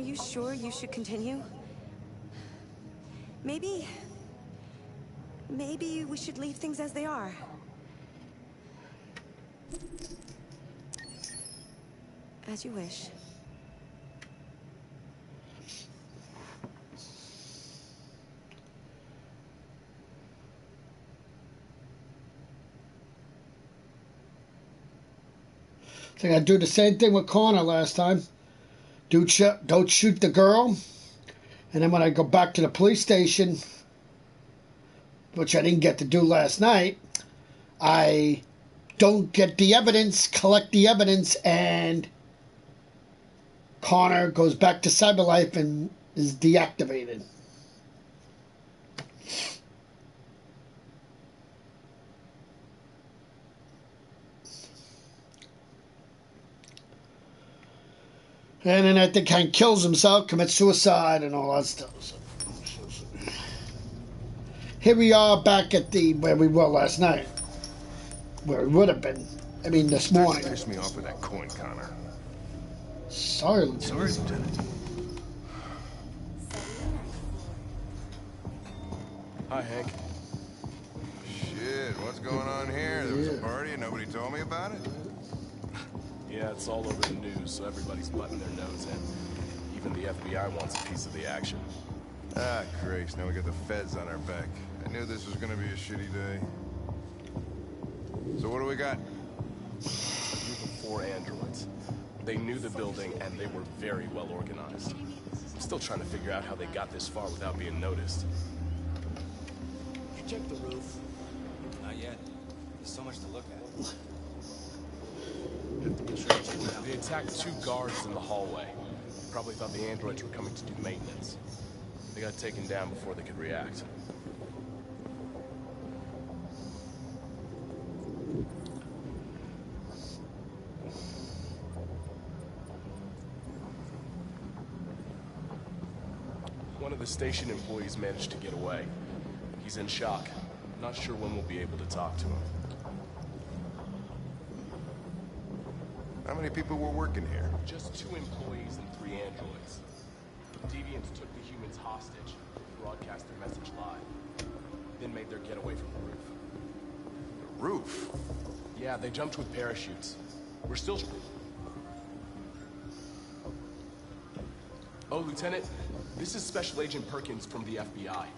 Are you sure you should continue? Maybe we should leave things as they are. As you wish. I think I do the same thing with Connor last time. Don't shoot the girl. And then when I go back to the police station, which I didn't get to do last night, I don't get the evidence, collect the evidence, and Connor goes back to Cyberlife and is deactivated. And then I think Hank kills himself, commits suicide, and all that stuff. So, here we are back at where we were last night. Where we would have been. I mean, this morning. Piss me off with that coin, Connor. Sorry, Lieutenant. Sorry, Lieutenant. Hi, Hank. Shit, what's going on here? There was a party and nobody told me about it? Yeah, it's all over the news, so everybody's butting their nose in. Even the FBI wants a piece of the action. Ah, Christ, now we got the feds on our back. I knew this was gonna be a shitty day. So what do we got? A group of 4 androids. They knew the building, and they were very well organized. I'm still trying to figure out how they got this far without being noticed. You checked the roof? Not yet. There's so much to look at. They attacked 2 guards in the hallway. Probably thought the androids were coming to do maintenance. They got taken down before they could react. One of the station employees managed to get away. He's in shock. Not sure when we'll be able to talk to him. How many people were working here? Just 2 employees and 3 androids. Deviants took the humans hostage, broadcast their message live, then made their getaway from the roof. The roof? Yeah, they jumped with parachutes. We're still... Oh, Lieutenant, this is Special Agent Perkins from the FBI.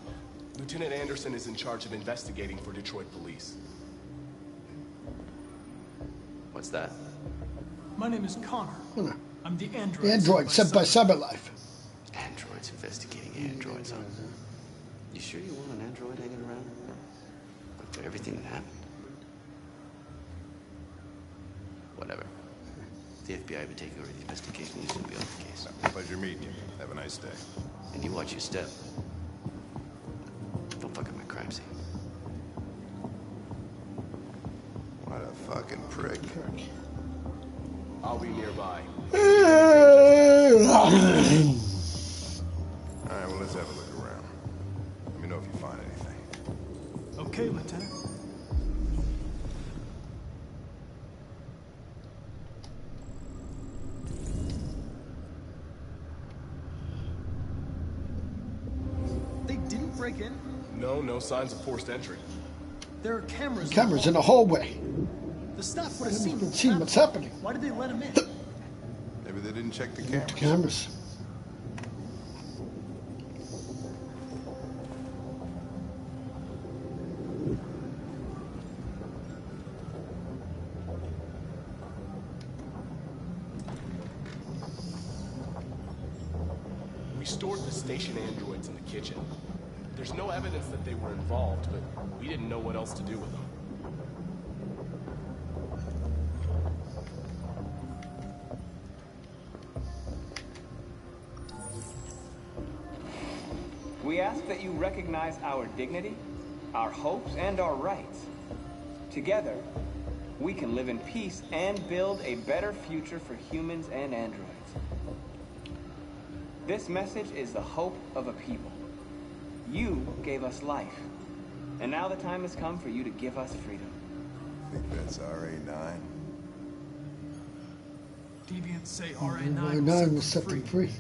Lieutenant Anderson is in charge of investigating for Detroit police. What's that? My name is Connor. I'm the android. The android sent by Cyberlife. Androids investigating androids, huh? You sure you want an android hanging around? After everything that happened? Whatever. The FBI will be taking over the investigation. You should be on the case. Pleasure meeting you. Have a nice day. And you watch your step. Don't fuck up my crime scene. What a fucking prick. I'll be nearby. Alright, well, let's have a look around. Let me know if you find anything. Okay, Lieutenant. They didn't break in? No signs of forced entry. There are cameras. Cameras in the hallway. The staff would have seen What's happening. Why did they let him in? Maybe they didn't check the cameras. Cameras. We stored the station androids in the kitchen. There's no evidence that they were involved, but we didn't know what else to do with them. We ask that you recognize our dignity, our hopes, and our rights. Together, we can live in peace and build a better future for humans and androids. This message is the hope of a people. You gave us life, and now the time has come for you to give us freedom. I think that's RA9. Deviants say RA9 RA9 will set them free.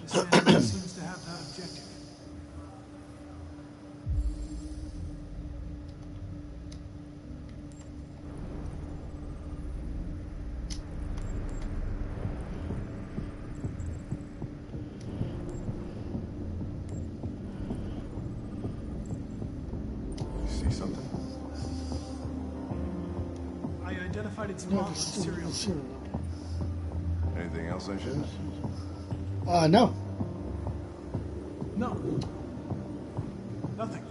This android seems to have that objective. See something? I identified its model and serial number. Anything else I should? No. No. Nothing.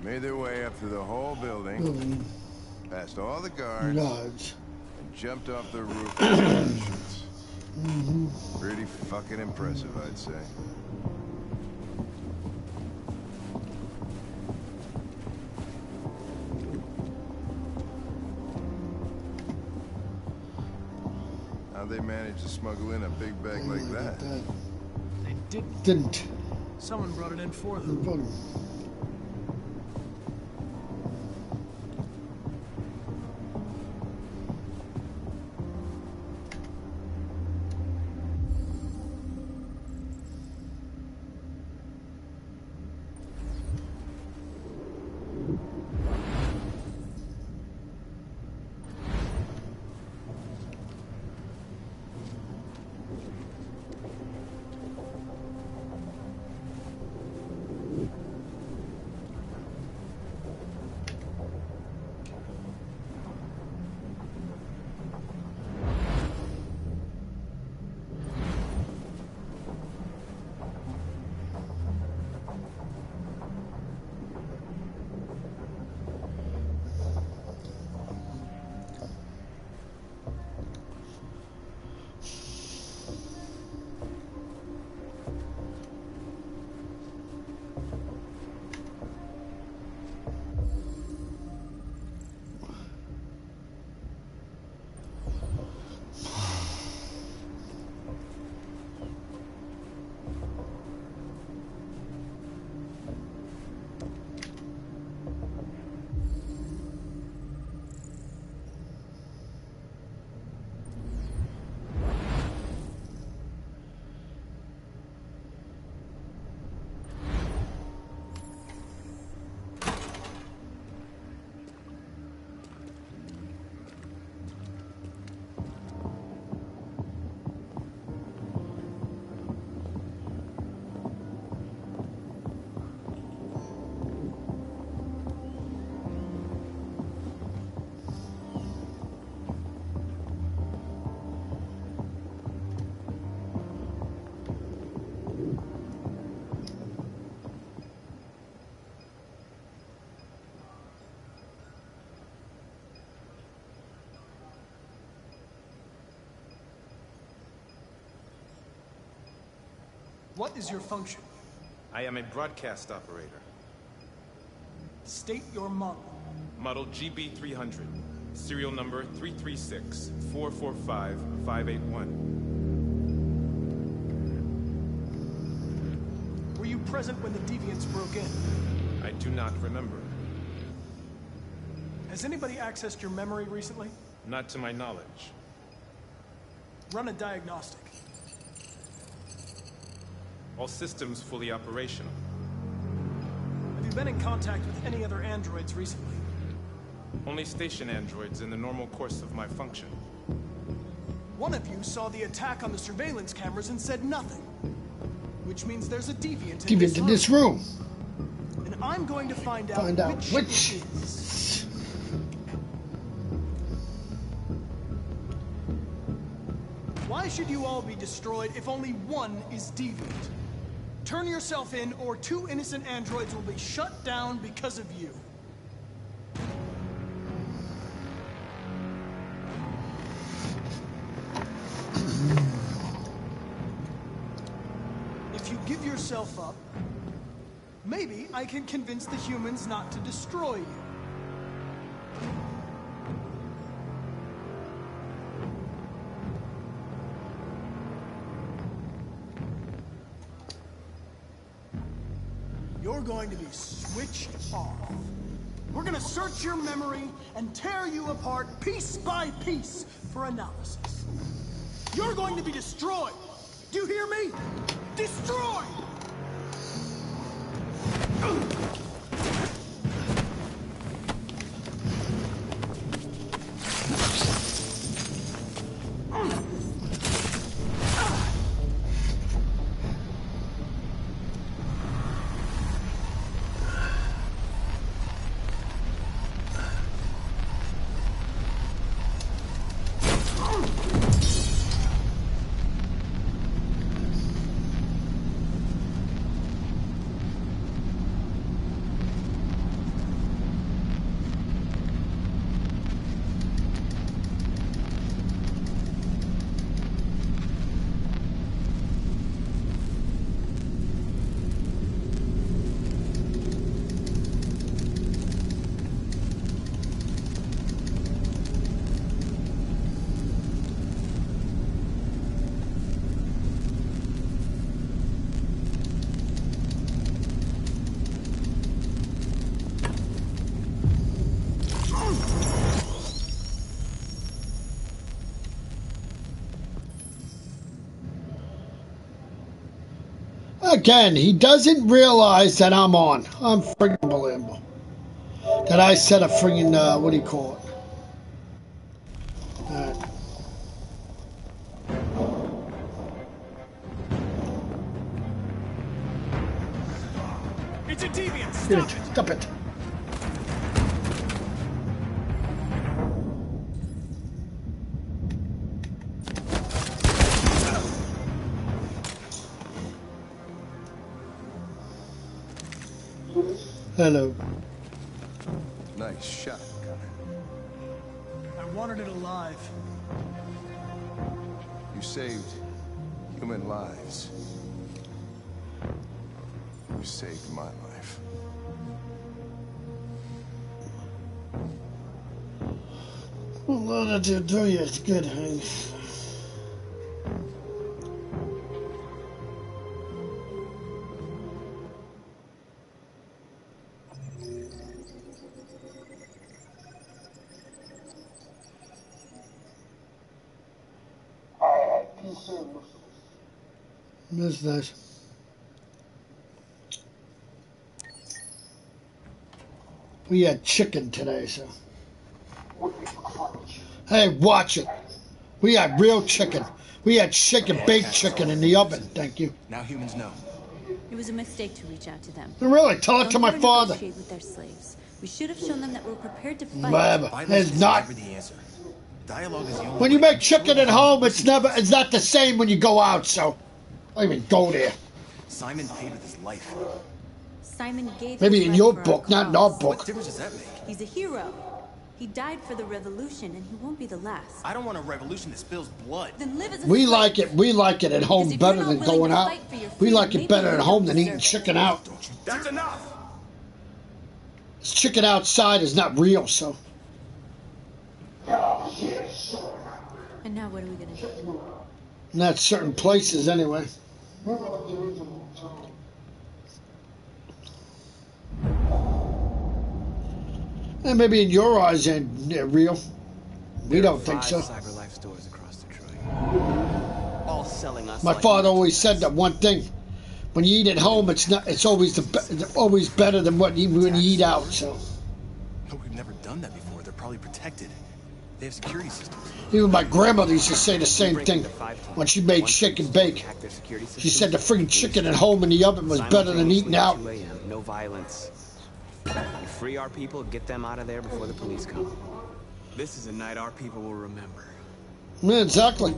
Made their way up through the whole building, past all the guards, and jumped off the roof with parachutes. Pretty fucking impressive, I'd say. How'd they manage to smuggle in a big bag like that? They didn't. Didn't. Someone brought it in for them. What is your function? I am a broadcast operator. State your model. Model GB300. Serial number 336-445-581. Were you present when the deviants broke in? I do not remember. Has anybody accessed your memory recently? Not to my knowledge. Run a diagnostic. All systems fully operational. Have you been in contact with any other androids recently? Only station androids in the normal course of my function. One of you saw the attack on the surveillance cameras and said nothing. Which means there's a deviant In this room. And I'm going to find out which it is. Why should you all be destroyed if only one is deviant? Turn yourself in, or 2 innocent androids will be shut down because of you. If you give yourself up, maybe I can convince the humans not to destroy you. You're going to be switched off. We're going to search your memory and tear you apart piece by piece for analysis. You're going to be destroyed. Do you hear me? Destroyed! Again, he doesn't realize that I'm on. I'm friggin' unbelievable. That I set a friggin', what do you call it? Alright. It's a deviant! Stop it! Stop it! Hello. Nice shot, Connor. I wanted it alive. You saved human lives. You saved my life. Well, that you do you, it's good, honey. That's nice. We had chicken today, so. Hey, watch it. We had real chicken. We had chicken, baked chicken in the oven. Thank you. Now humans know. It was a mistake to reach out to them. Really, tell it to my father. With their slaves. We should have shown them that we're prepared to fight. Whatever. It's not. The answer. Dialogue is the only When you make chicken at home, it's not the same when you go out. So, I even go there. Simon paid with his life. Simon gave maybe his in life your for our book, not in cause. our book. What difference does that make? He's a hero. He died for the revolution, and he won't be the last. I don't want a revolution that spills blood. Then live as a We slave. like it. We like it at home Because if better you're than not willing going to out. fight for your We freedom, like it maybe better you at don't home than eating deserve it. chicken out. That's enough! This chicken outside is not real, so. And now what are we gonna do? Not certain places, anyway. And maybe in your eyes they're real. We don't think so. CyberLife stores across Detroit. All selling us. My father always said that one thing: when you eat at home, it's always always better than when you eat out. So. No, we've never done that before. They're probably protected. They have security systems. Even my grandmother used to say the same thing when she made shake and bake. She said the freaking chicken at home in the oven was better than eating out. No violence. We free our people, get them out of there before the police come. This is a night our people will remember. Yeah, exactly.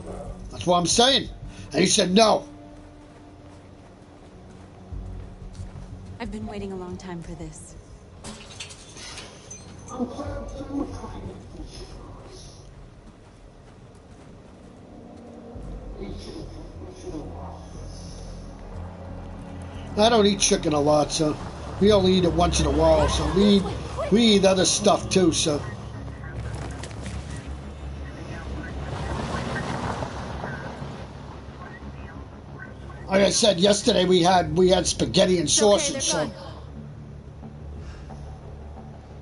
That's what I'm saying. And he said no. I've been waiting a long time for this. I don't eat chicken a lot, so we only eat it once in a while. So we eat other stuff too. So. Like I said yesterday, we had spaghetti and sausage. So.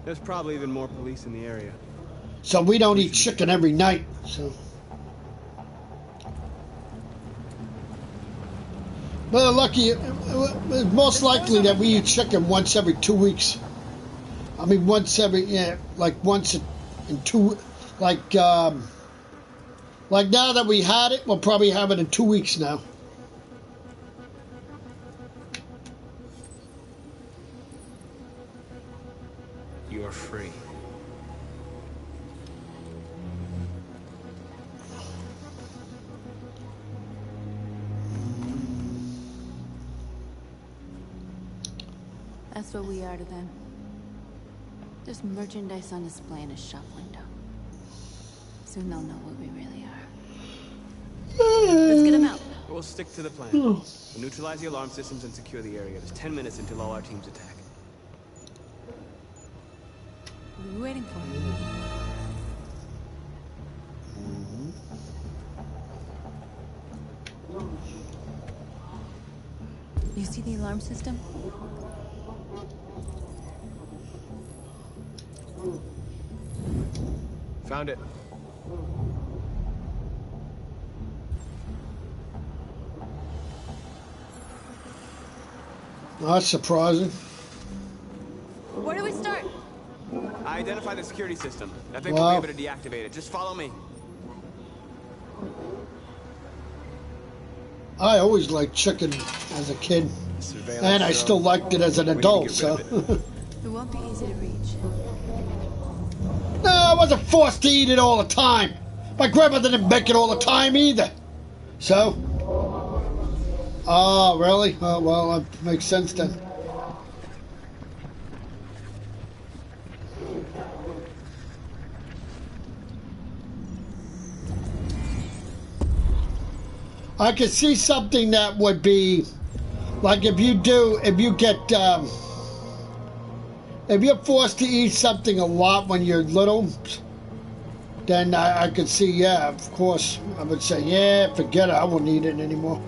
There's probably even more police in the area. So we don't eat chicken every night. So. Well, lucky, it's most likely that we eat chicken once every 2 weeks. I mean, once every, like once in 2, like now that we had it, we'll probably have it in 2 weeks now. You are free. That's what we are to them. Just merchandise on display in a shop window. Soon they'll know what we really are. Let's get them out. We'll stick to the plan. We'll neutralize the alarm systems and secure the area. There's 10 minutes until all our teams attack. What are we waiting for? You see the alarm system? Found it. That's surprising. Where do we start? I identified the security system. I think we'll be able to deactivate it. Just follow me. I always liked chicken as a kid, and I still liked it as an adult. So. It won't be easy to reach. No, I wasn't forced to eat it all the time. My grandmother didn't make it all the time either. So? Oh, really? Oh, well, that makes sense then. I could see something that would be, like if you you're forced to eat something a lot when you're little, then I could see, yeah, of course, I would say, yeah, forget it, I won't eat it anymore.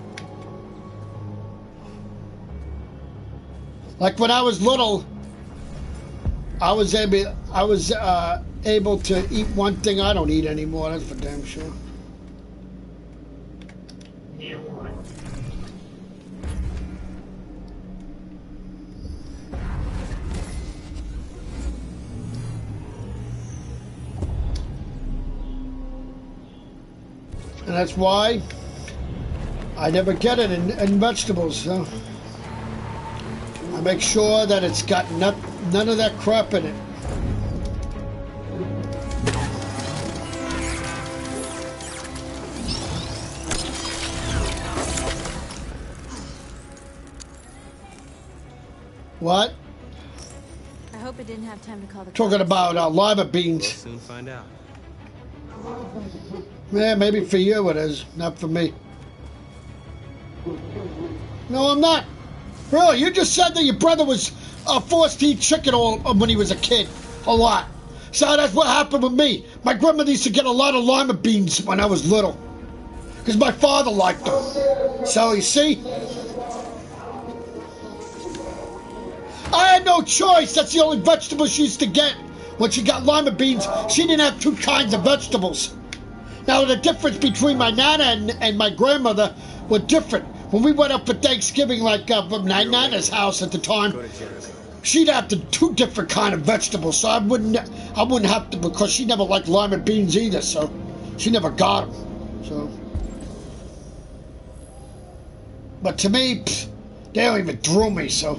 Like when I was little, I was able to eat one thing I don't eat anymore, that's for damn sure. And that's why I never get it in vegetables. So I make sure that it's got none of that crap in it. What? I hope it didn't have time to call the Talking about lima beans. We'll soon find out. Yeah, maybe for you it is, not for me. No, I'm not. Really, you just said that your brother was forced to eat chicken all when he was a kid. A lot. So that's what happened with me. My grandmother used to get a lot of lima beans when I was little. Because my father liked them. So, you see? I had no choice. That's the only vegetable she used to get when she got lima beans, she didn't have 2 kinds of vegetables. Now, the difference between my nana and my grandmother were different. When we went up for Thanksgiving, like from my nana's house at the time, she'd have 2 different kind of vegetables. So I wouldn't have to, because she never liked lima beans either. So she never got them. So, but to me, they don't even thrill me. So.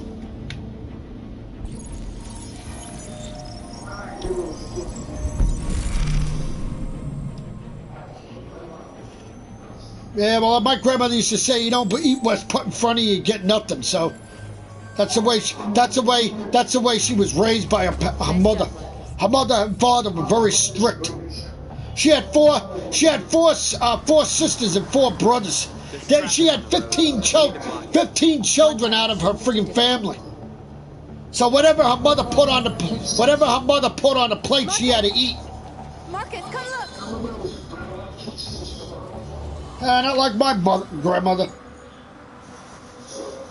Yeah, well, my grandmother used to say, you don't eat what's put in front of you, you get nothing. So that's the way she was raised by her mother. Her mother and father were very strict. She had four sisters and 4 brothers. Then she had 15 children out of her friggin' family. So whatever her mother put on the plate, she had to eat. Marcus, come look. Not like my grandmother.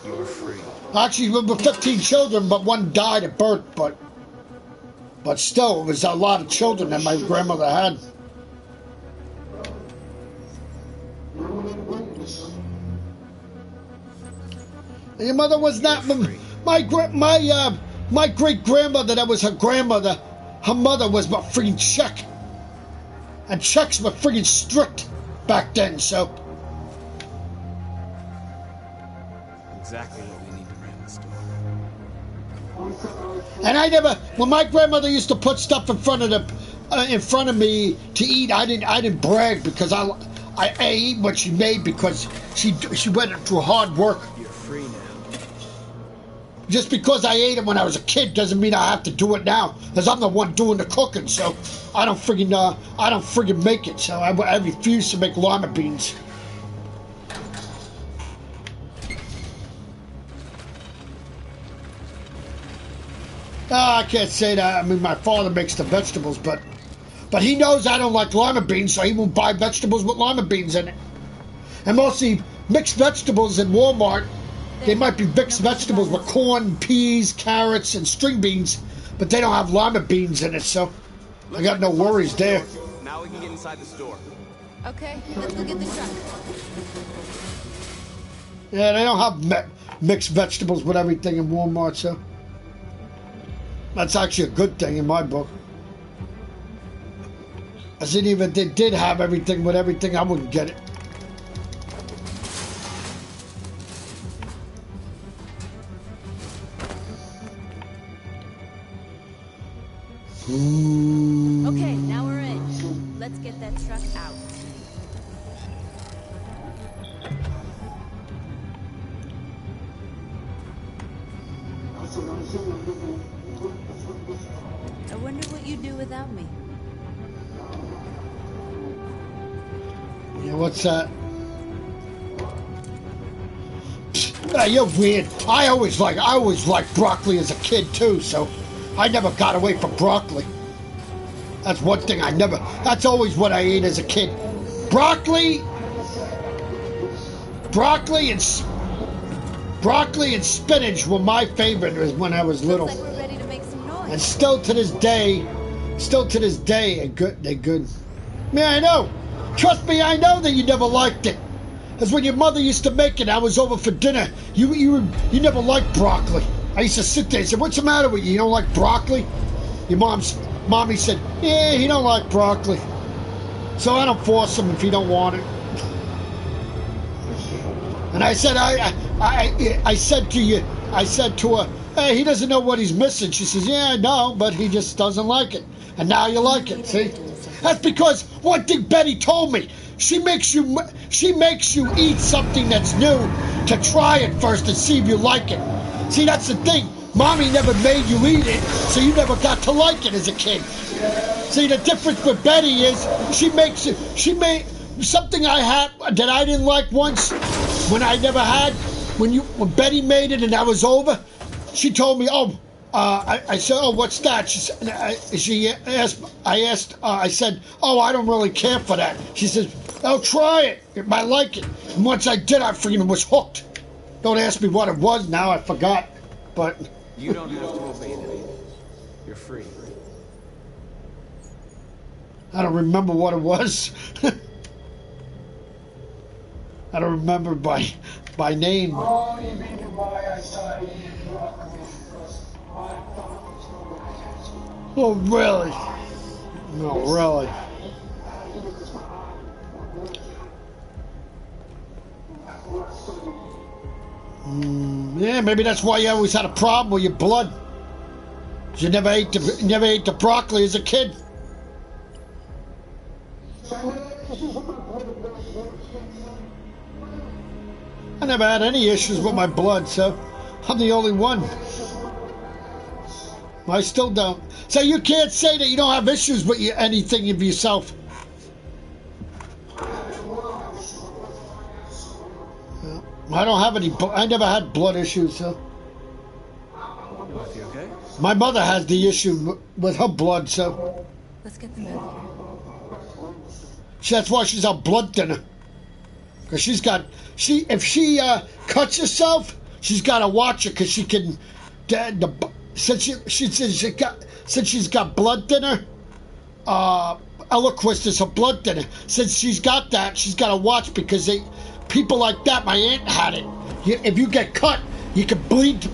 You were free. Actually, we were 15 children, but 1 died at birth. But still, it was a lot of children that my grandmother had. And your mother was not my great grandmother. That was her grandmother. Her mother was but freaking Czech, and Czechs were freaking strict back then. So Exactly what we need to ram the store. and I never. When my grandmother used to put stuff in front of me to eat, I didn't brag, because I ate what she made, because she went through hard work. You're free now. Just because I ate it when I was a kid doesn't mean I have to do it now, because I'm the one doing the cooking. So I don't friggin' make it. So I refuse to make lima beans. I can't say that. I mean, my father makes the vegetables, but he knows I don't like lima beans, so he won't buy vegetables with lima beans in it. And mostly mixed vegetables in Walmart, they might be mixed vegetables with corn, peas, carrots, and string beans, but they don't have lima beans in it, so I got no worries there. Now we can get inside the store. Okay, let's go get the truck. Yeah, they don't have mixed vegetables with everything in Walmart, so that's actually a good thing in my book. I said, even if they did have everything with everything, I wouldn't get it. Okay, now we're in. Let's get that truck out. I wonder what you'd do without me. Yeah, what's that? You're weird. I always liked broccoli as a kid too, so I never got away from broccoli. That's one thing that's always what I ate as a kid. Broccoli and spinach were my favorite when I was little. Looks like we're ready to make some noise. And still to this day, they're good. Yeah, I know. Trust me, I know that you never liked it. Because when your mother used to make it, I was over for dinner. You never liked broccoli. I used to sit there and say, "What's the matter with you? You don't like broccoli?" Your mommy said, "Yeah, he don't like broccoli." So I don't force him if he don't want it. And I said, I said to her, "Hey, he doesn't know what he's missing." She says, "Yeah, I know, but he just doesn't like it." And now you like it, see? That's because one thing Betty told me. She makes you eat something that's new to try it first and see if you like it. See, that's the thing. Mommy never made you eat it, so you never got to like it as a kid. See, the difference with Betty is she made something I had that I didn't like once when I never had. When Betty made it and I was over, she told me, I said, "Oh, what's that?" She said, I said, "Oh, I don't really care for that." She says, "Oh, try it. You might like it." And once I did, I freaking was hooked. Don't ask me what it was now. I forgot. But You don't have to obey them. You're free. I don't remember what it was. I don't remember by name. Oh, really? No, really. Yeah, maybe that's why you always had a problem with your blood. You never ate the broccoli as a kid. I never had any issues with my blood, so I'm the only one. I still don't. So you can't say that you don't have issues with anything of yourself. I don't have any. I never had blood issues, so. You okay? My mother has the issue with her blood, so. Let's get them out of here. That's why she's on blood thinner. Because if she cuts herself, she's got to watch it because she can. Since she's got blood thinner, Eliquis is a blood thinner. Since she's got that, she's got to watch because people like that. My aunt had it. If you get cut, you can bleed.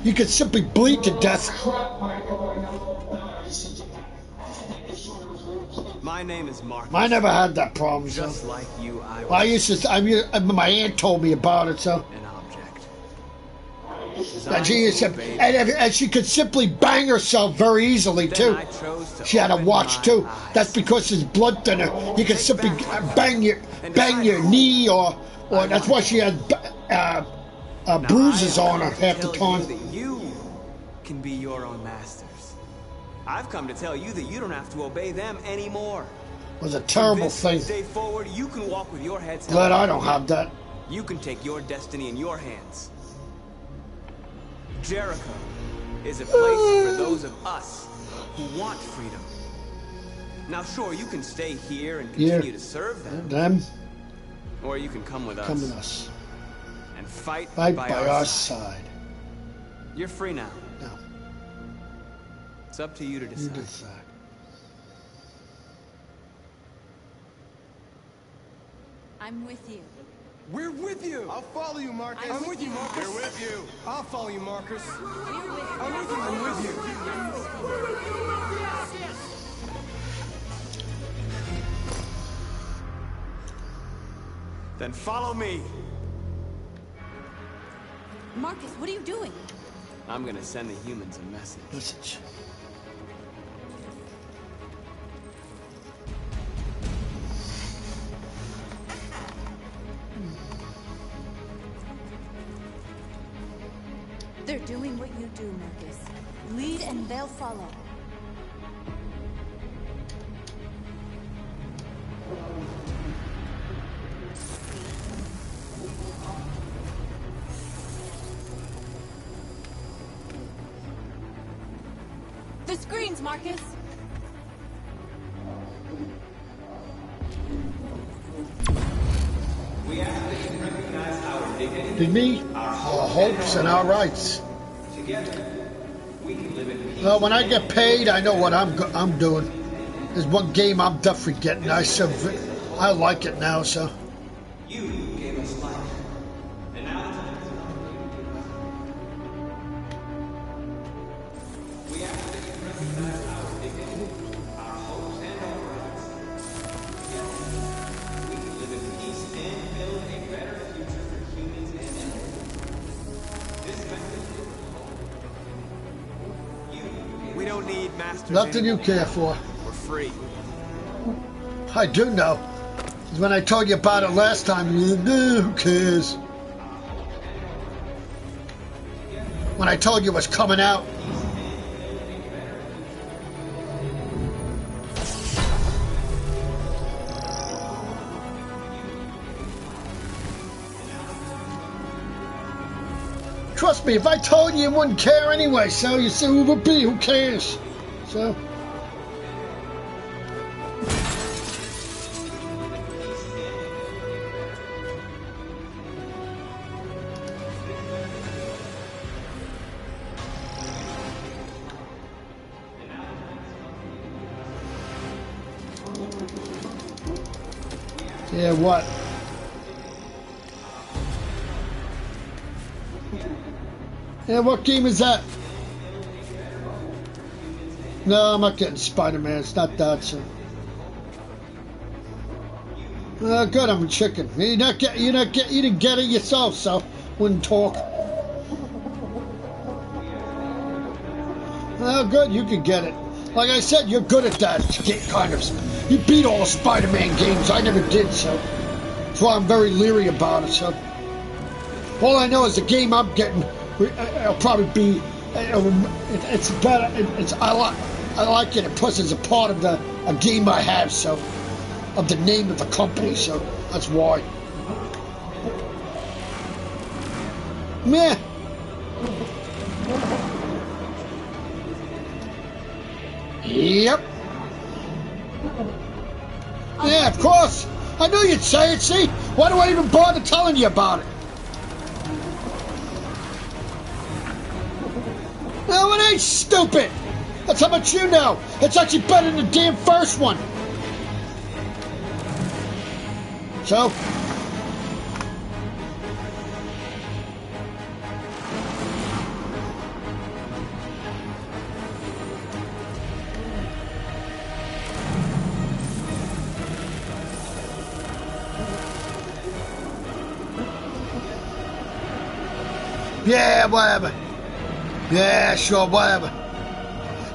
You can simply bleed to death. My name is Marcus. I never had that problem. Just so. like you, My aunt told me about it, so. An object. And she could simply bang herself very easily too. She had a watch too. That's because it's blood thinner. You can simply bang your knee, or that's why she had bruises on her half the time. You can be your own masters. I've come to tell you that you don't have to obey them anymore. It was a terrible thing. Day forward, you can walk with your heads Glad I don't have that. You can take your destiny in your hands. Jericho is a place for those of us who want freedom. Now, sure, you can stay here and continue to serve them. Or you can come with us. Come with us. And fight by our side. You're free now. No. It's up to you to decide. You decide. I'm with you. We're with you. I'll follow you, Marcus. I'm with you, Marcus. We're with you. I'll follow you, Marcus. I'm with you. I'm with you. Then follow me. Marcus, what are you doing? I'm gonna send the humans a message. They're doing what you do, Marcus. Lead and they'll follow. The screens, Marcus! We ask that you recognize our dignity, Did me? Our hopes and our rights. together. We can live in peace. Well, when I get paid, I know what I'm doing. There's one game I'm definitely getting. I like it now, so. You gave us life. And now it's time we ask that you recognize our dignity, our hopes, and our rights. Together, we can live in peace and build a better future for humans and animals. This message is We don't need masters Nothing anymore. you care for. We're free. I do know. 'Cause when I told you about it last time, you knew, who cares? When I told you it was coming out. Trust me, if I told you, you wouldn't care anyway, so you see who it would be, who cares? So. Yeah, what? Yeah, what game is that? No, I'm not getting Spider-Man. It's not that, so. Good, I'm a chicken. You didn't get it yourself, so wouldn't talk. Oh, good, you can get it. Like I said, you're good at that kind of. You beat all the Spider-Man games. I never did, so that's why I'm very leery about it. So all I know is the game I'm getting, it'll probably be. It's better. I like it. And plus, it's a part of a game I have, so of the name of the company. So that's why. Meh. Yep. Yeah, of course. I knew you'd say it, see? Why do I even bother telling you about it? No, it ain't stupid. That's how much you know. It's actually better than the damn first one. So? Yeah, whatever. Yeah, sure, whatever.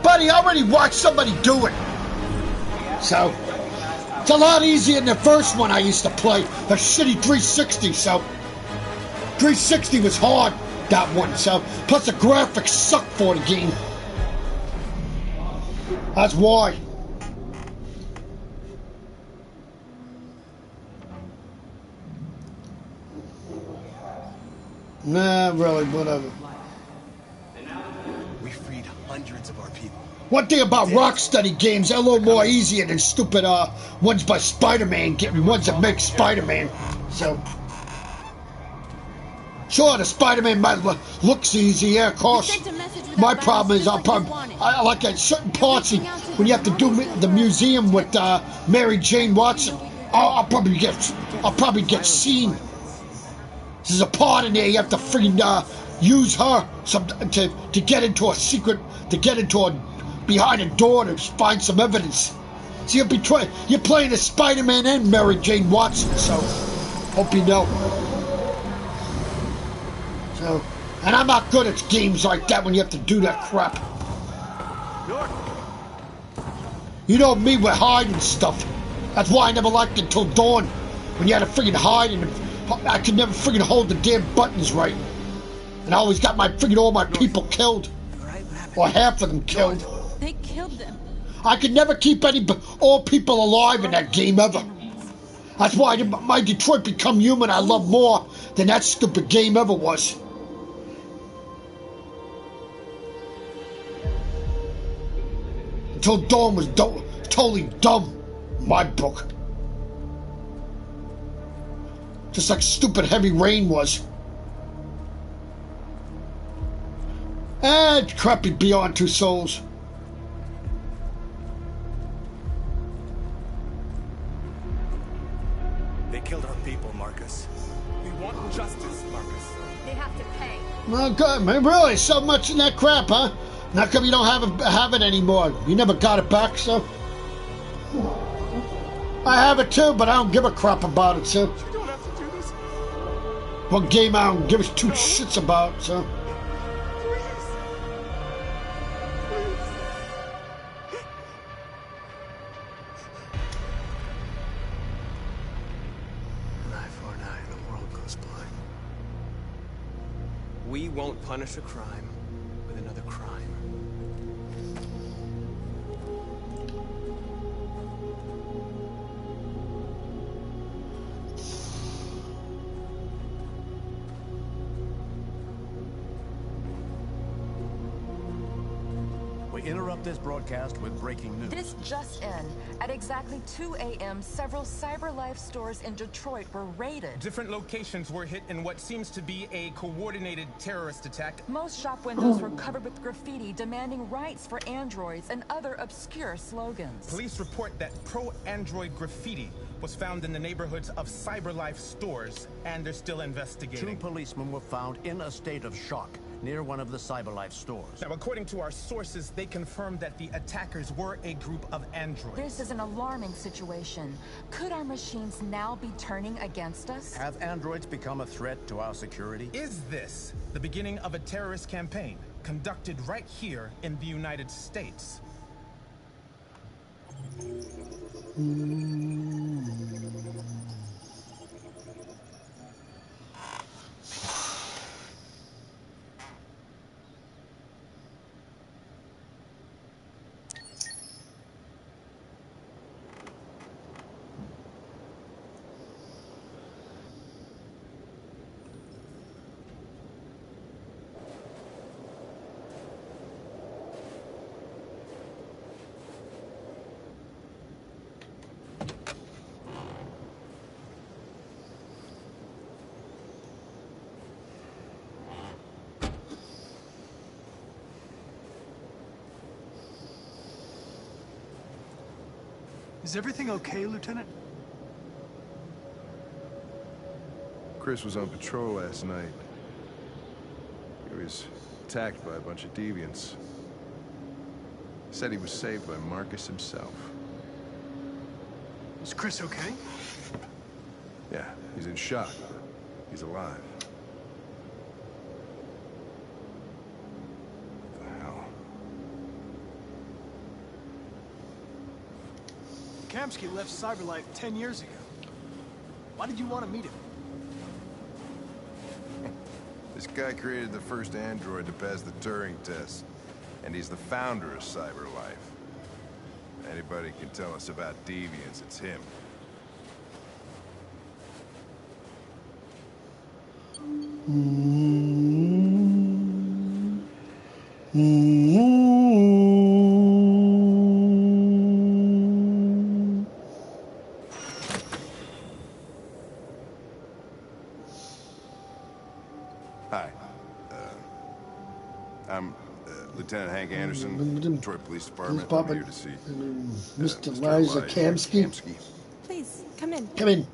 Buddy, I already watched somebody do it. So, it's a lot easier than the first one I used to play. A shitty 360, so. 360 was hard, that one, so. Plus the graphics suck for the game. That's why. Nah, really, whatever. We freed hundreds of our people. One thing about Rocksteady games, they're a little more easier than stupid ones by Spider-Man, ones that make Spider-Man. So, sure, the Spider-Man might looks easy, yeah, of course. My problem is I like at certain parts when you have to do the museum with Mary Jane Watson. I'll probably get seen. There's a part in there you have to freaking use her to get into a secret, to get into a behind a door to find some evidence. So you're playing as Spider-Man and Mary Jane Watson, so hope you know. So, and I'm not good at games like that when you have to do that crap. You know me with hiding stuff. That's why I never liked it Until Dawn, when you had to freaking hide and I could never freaking hold the damn buttons right. And I always got all my people killed. Or half of them killed. They killed them. I could never keep all people alive in that game ever. That's why my Detroit Become Human I love more than that stupid game ever was. Until Dawn was totally dumb in my book. Just like stupid Heavy Rain was. And crappy Beyond Two Souls. They killed our people, Marcus. We want justice, Marcus. They have to pay. Well, good, man. Really, so much in that crap, huh? How come you don't have it anymore? You never got it back, so. I have it too, but I don't give a crap about it, so. You don't have to do this. One game I don't give two shits about, so. We won't punish a crime with another crime. We interrupt this broadcast with breaking news. This just in. At exactly 2 a.m., several CyberLife stores in Detroit were raided. Different locations were hit in what seems to be a coordinated terrorist attack. Most shop windows were covered with graffiti demanding rights for androids and other obscure slogans. Police report that pro-android graffiti was found in the neighborhoods of CyberLife stores, and they're still investigating. 2 policemen were found in a state of shock near one of the CyberLife stores. Now, according to our sources, they confirmed that the attackers were a group of androids. This is an alarming situation. Could our machines now be turning against us? Have androids become a threat to our security? Is this the beginning of a terrorist campaign conducted right here in the United States? Is everything okay, Lieutenant? Chris was on patrol last night. He was attacked by a bunch of deviants. Said he was saved by Marcus himself. Is Chris okay? Yeah, he's in shock. He's alive. What the hell? Kamsky left CyberLife 10 years ago. Why did you want to meet him? This guy created the first android to pass the Turing test. And he's the founder of CyberLife. If anybody can tell us about deviants, it's him. Hi. I'm Lieutenant Hank Anderson, Detroit Police Department. I'm here to see Mr. Liza Kamsky. Please, come in. Come in.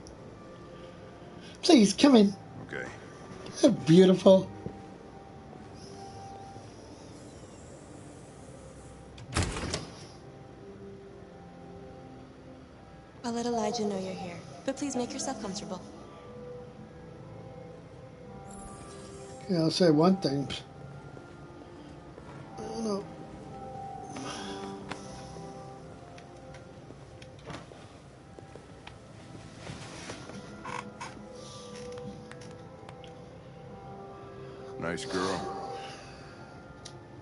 Please, come in. Okay. Beautiful. I'll let Elijah know you're here, but please make yourself comfortable. Yeah, I'll say one thing. I don't know. Nice girl.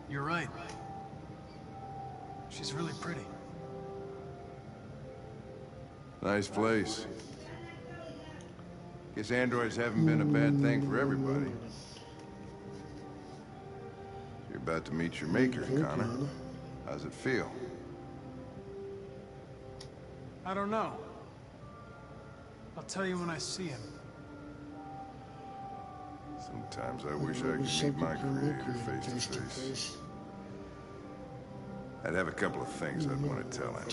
You're right. She's really pretty. Nice place. Guess androids haven't been a bad thing for everybody. You're about to meet your maker, Connor. How's it feel? I don't know. I'll tell you when I see him. Sometimes I wish I could meet my creator face to face. I'd have a couple of things I'd want to tell him.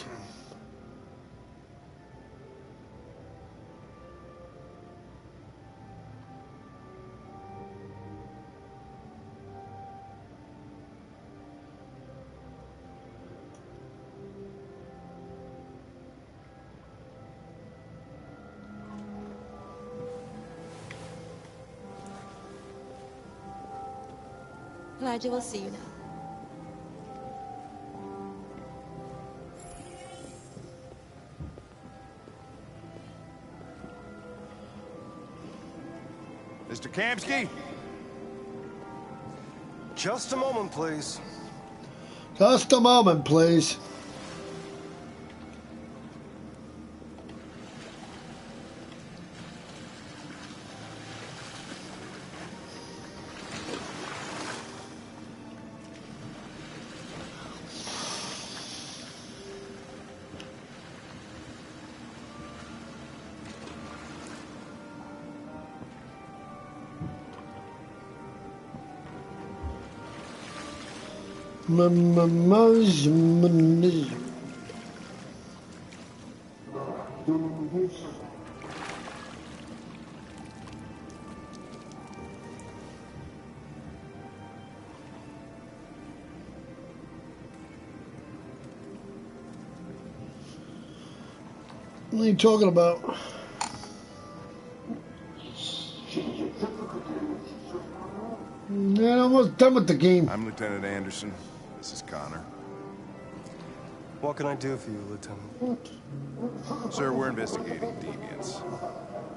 Elijah will see you now. Mr. Kamsky? Just a moment, please. Just a moment, please. What are you talking about? Yeah, almost done with the game. I'm Lieutenant Anderson. This is Connor. What can I do for you, Lieutenant? Sir, we're investigating deviants.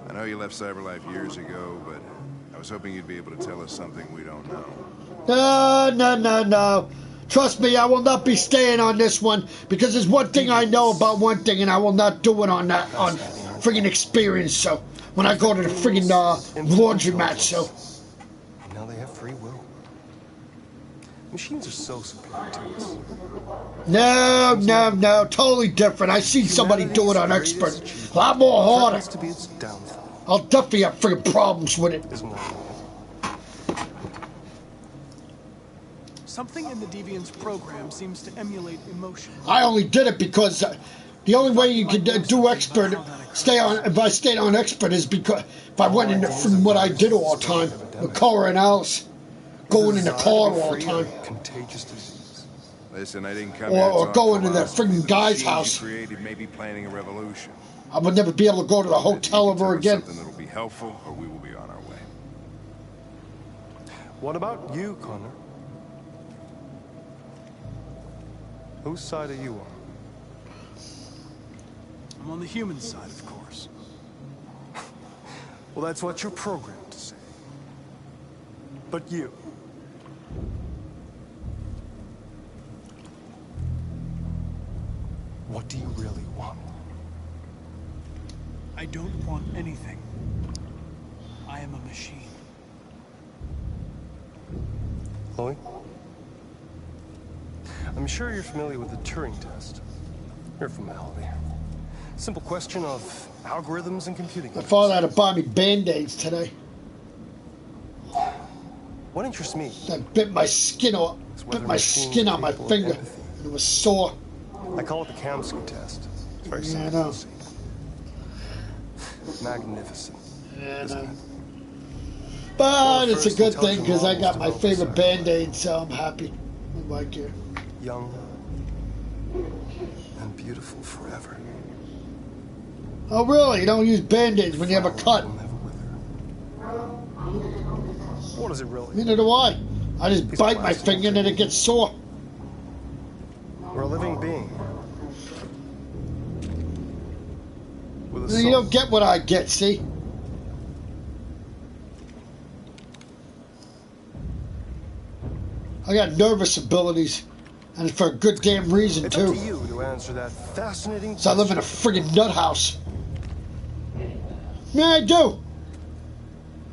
I know you left CyberLife years ago, but I was hoping you'd be able to tell us something we don't know. No. Trust me, I will not be staying on this one, because there's one thing I know about one thing, and I will not do it on that, on friggin' experience, so when I go to the friggin' laundromat, so. Now they have free will. Machines are so superior to us. No, totally different. I seen somebody do it on expert. A lot more harder. I'll definitely have friggin' problems with it. Something in the Deviant's program seems to emulate emotion. I only did it because the only way you could do expert, if I stayed on expert, is because if I went into from what I did all the time with Cora and Alice, going in the car all the time. Contagious disease. Listen, I didn't come here to talk going to that philosophy. friggin' guy's The house. machines you created may be planning a revolution. I would never be able to go to the hotel ever again. Something that'll be helpful, or we will be on our way. What about you, Connor? Whose side are you on? I'm on the human side, of course. Well, that's what you're programmed to say. But you... what do you really want? I don't want anything. I am a machine. Chloe? I'm sure you're familiar with the Turing test. Mere formality. Simple question of algorithms and computing. My father had to buy me Band-Aids today. What interests me? I bit my skin off. Bit my skin on my finger. And it was sore. I call it the Countysupergirl test. It's very simple. I know. Magnificent. Yeah, I know. But it's a good thing because I got my favorite Band-Aid, so I'm happy. I like it. Young and beautiful forever. Oh, really? You don't use Band-Aids when you have a cut? What is it really? Neither do I. I just bite my finger and then it gets sore. We're a living being. With a You don't get what I get, see? I got nervous abilities, and for a good damn reason, it's too. Up to you to answer that fascinating So I live in a friggin' nut house. Yeah, I do.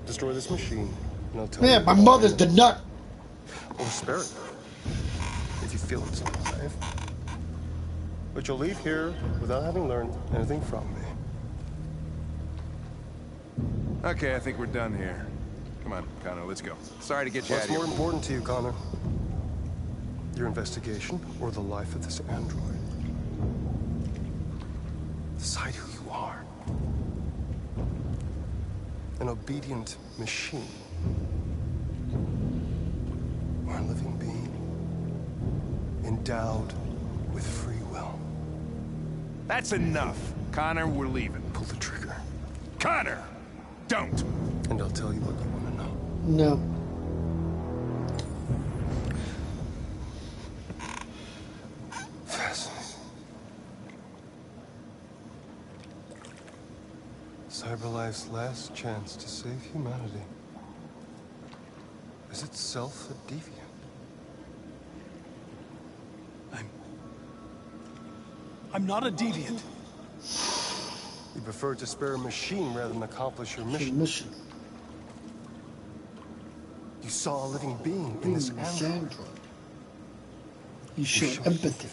Destroy this machine, and I'll tell Yeah, you. my mother's the nut. Or spare it, if you feel it's alive. But you'll leave here without having learned anything from me. Okay, I think we're done here. Come on, Connor, let's go. Sorry to get you out What's of here. more important to you, Connor? Your investigation or the life of this android? Decide who you are. An obedient machine. Or a living being. Endowed with free will. That's enough. Connor, we're leaving. Pull the trigger. Connor! Don't! And I'll tell you what you want to know. No. Fascinating. CyberLife's last chance to save humanity is itself a deviant. I'm not a deviant. You prefer to spare a machine rather than accomplish your mission. You saw a living being in this android. You showed empathy.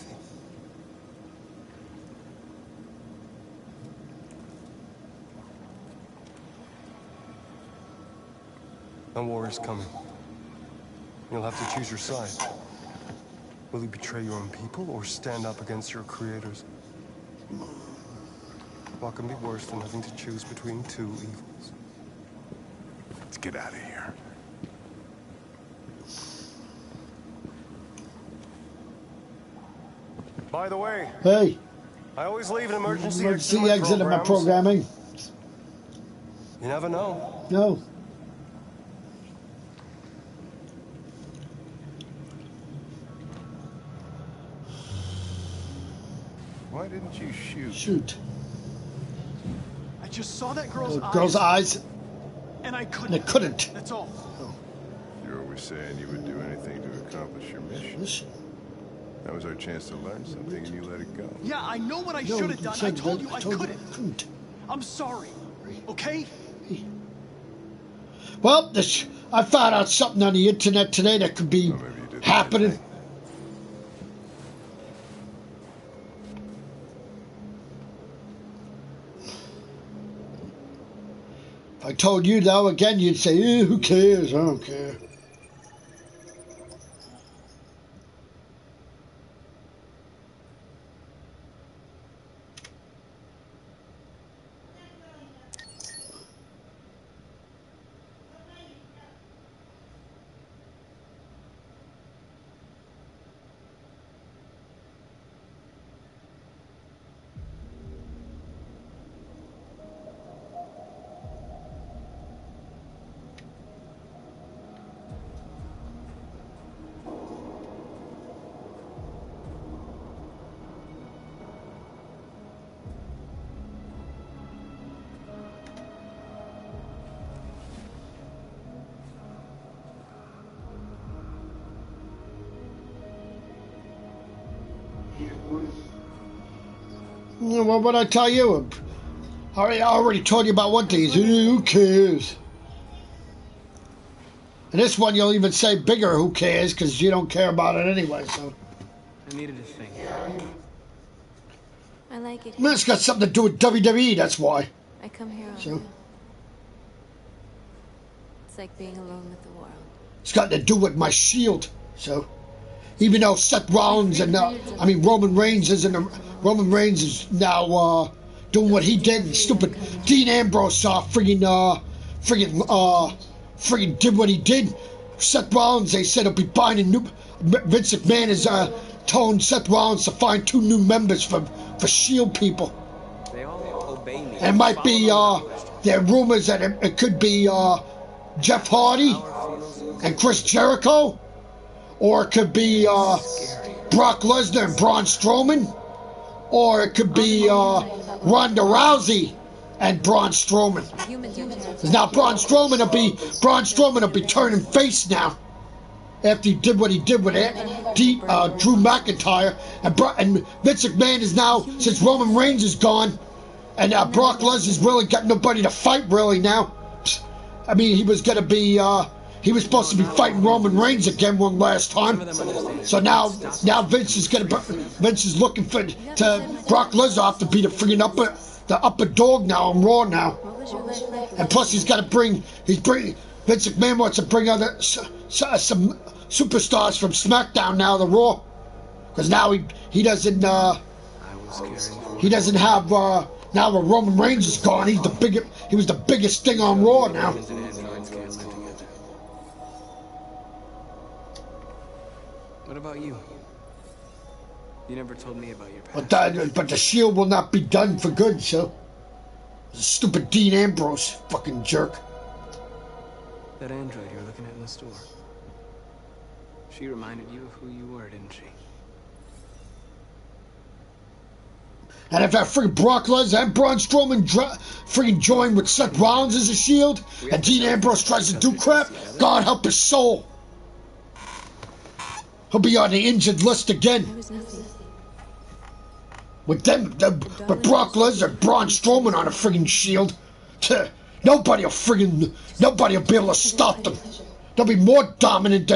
A war is coming. You'll have to choose your side. Will you betray your own people or stand up against your creators? What can be worse than having to choose between two evils? Let's get out of here. By the way, hey, I always leave an emergency exit in my programming. You never know. No. Why didn't you shoot? Shoot. I just saw that girl's eyes. And I couldn't. And I couldn't. That's all. You're always saying you would do anything to accomplish your mission. That was our chance to learn something, and you let it go. Yeah, I know what I should have done. I told you I couldn't. I'm sorry. Okay? Well, I found out something on the internet today that could be happening. If I told you, though, again, you'd say, who cares? I don't care. What would I tell you? I already told you about one thing. Who cares? And this one, you'll even say bigger, who cares, because you don't care about it anyway, so. I needed a thing. I like it. It's got something to do with WWE, that's why. I come here all So. alone. It's like being alone with the world. It's got to do with my shield, so. Even though Seth Rollins and Roman Reigns is now doing what he did, and stupid Dean Ambrose friggin' did what he did. Seth Rollins, they said he'll be buying a new. Vince McMahon is telling Seth Rollins to find 2 new members for Shield people. They all obey me. And it might be there are rumors that it could be Jeff Hardy and Chris Jericho. Or it could be Brock Lesnar and Braun Strowman. Or it could be Ronda Rousey and Braun Strowman. Because now Braun Strowman will be turning face now. After he did what he did with Drew McIntyre. And Vince McMahon is now, since Roman Reigns is gone, and Brock Lesnar's really got nobody to fight really now. I mean, he was going to be... he was supposed to be fighting Roman Reigns again one last time. So now Vince is looking to Brock Lesnar to be the freaking upper dog now on Raw now. And plus Vince McMahon wants to bring other some superstars from SmackDown now to Raw. Because now he doesn't have now that Roman Reigns is gone, he was the biggest thing on Raw now. What about you? You never told me about your past. But the Shield will not be done for good, so. Stupid Dean Ambrose, fucking jerk. That android you were looking at in the store. She reminded you of who you were, didn't she? And if that freaking Brock Lesnar and Braun Strowman freaking join with Seth Rollins as a Shield, and Dean Ambrose tries to do crap, God help his soul. He'll be on the injured list again. With Brock Lesnar and Braun Strowman on a friggin' Shield, nobody will be able to stop them. They'll be more dominant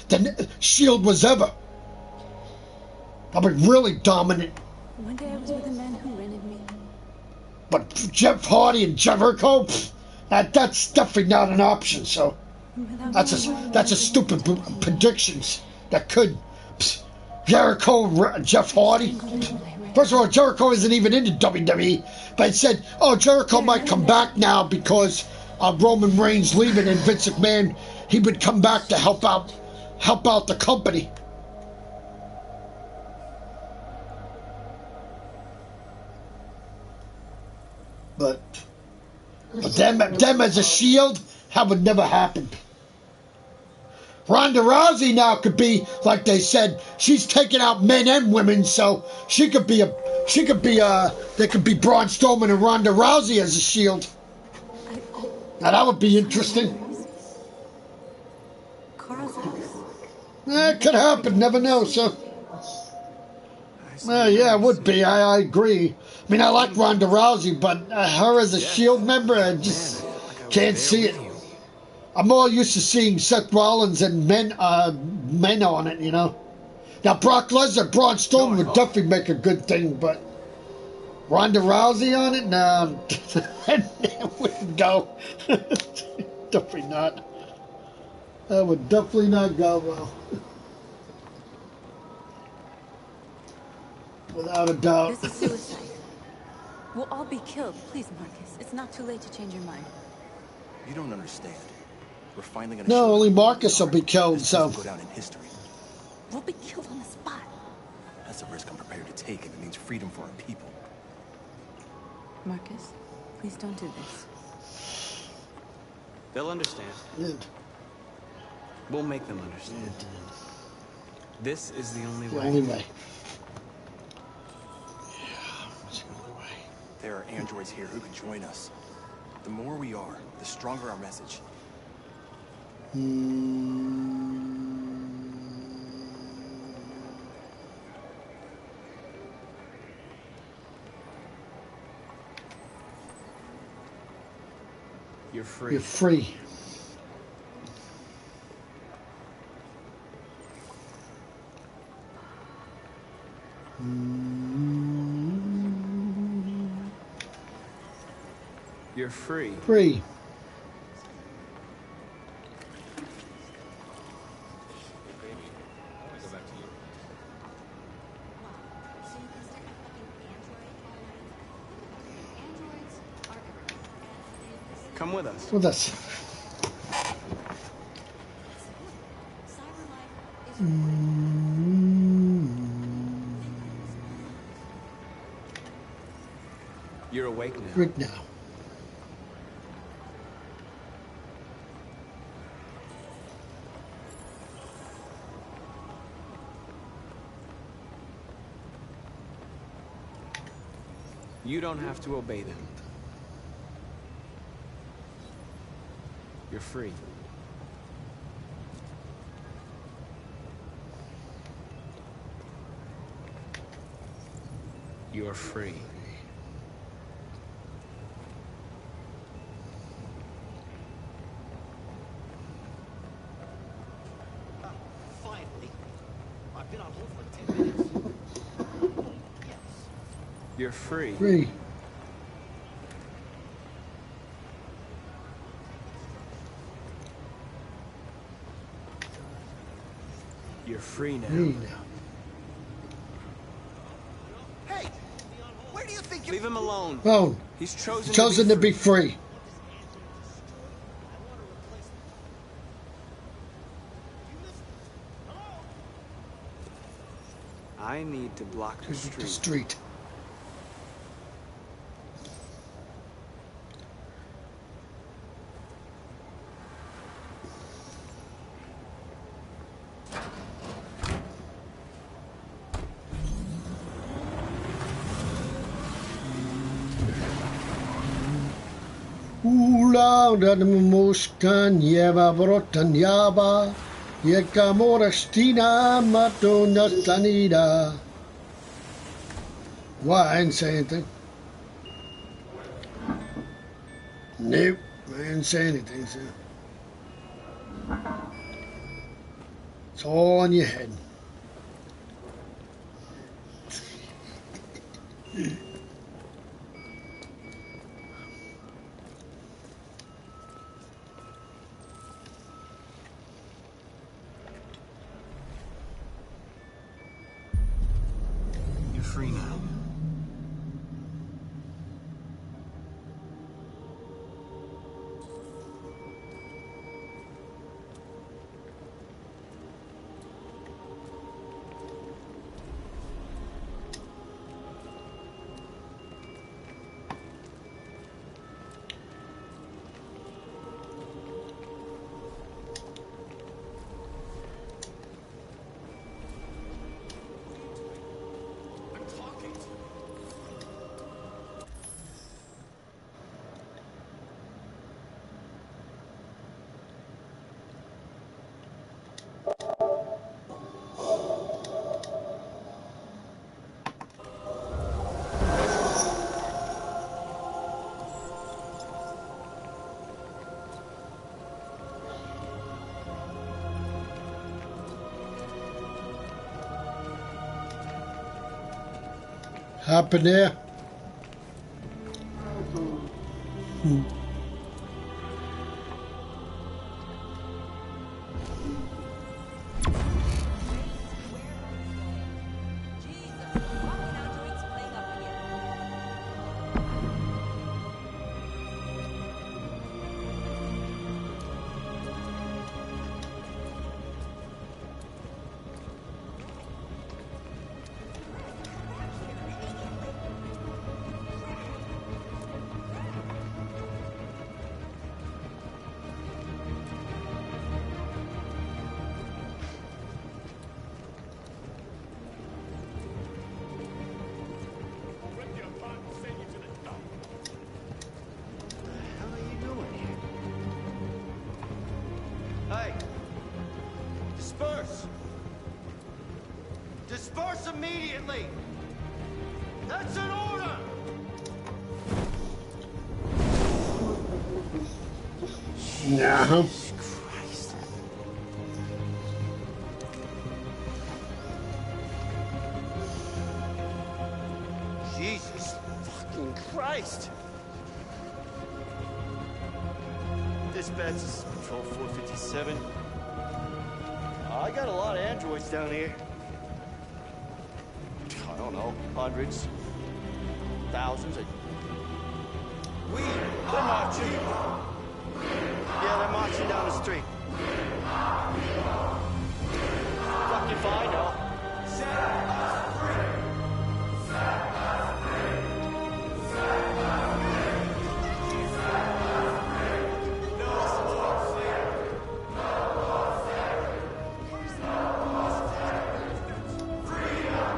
than Shield was ever. They'll be really dominant. One day I was with a man who rented me. But Jeff Hardy and Jericho, that's definitely not an option. So that's a stupid predictions. That could. Jericho, Jeff Hardy. First of all, Jericho isn't even in the WWE, but it said, oh, Jericho might come back now because Roman Reigns leaving and Vince McMahon, he would come back to help out the company. But them as a Shield, that would never happen. Ronda Rousey now could be, like they said, she's taking out men and women, so there could be Braun Strowman and Ronda Rousey as a Shield. Now that would be interesting. It could happen, never know, so. Yeah, it would be, I agree. I mean, I like Ronda Rousey, but her as a Shield member, I just can't see it. I'm more used to seeing Seth Rollins and men on it, you know. Now, Brock Lesnar, Braun Strowman would definitely make a good thing, but Ronda Rousey on it? Nah, it wouldn't go. Definitely not. That would definitely not go well. Without a doubt. This is suicide. We'll all be killed. Please, Marcus. It's not too late to change your mind. You don't understand. We're finally gonna. No, only Marcus will be killed, so. Go down in history. We'll be killed on the spot. That's a risk I'm prepared to take if it means freedom for our people. Marcus, please don't do this. They'll understand. We'll make them understand. This is the only way. Anyway. There are androids here who can join us. The more we are, the stronger our message. You're free. You're free. You're free. Free. Come with us. With us. You're awake now. Awake now. You don't have to obey them. You're free. You're free. Finally. I've been on hold for 10 minutes. Yes. You're free. Free. You're free now. Free now. Hey! Where do you think Leave him alone. Oh. He's chosen To be free. I need to block the street. Ula dan memuskan yeva brotan yaba yeka morestina matona tanida. Why? I didn't say anything. Nope, I didn't say anything, sir. It's all in your head. free now. Happened there. Hey! Disperse! Disperse immediately! That's an order! No. Christ. Jesus fucking Christ! Dispatch, this is Patrol 457. I got a lot of androids down here. I don't know, hundreds, thousands. They're marching. Yeah, they're marching down the street. Fucking fine, though. Set us free. Set us free. Set us free. Set us free. No more slavery. No more slavery. No more slavery. Freedom.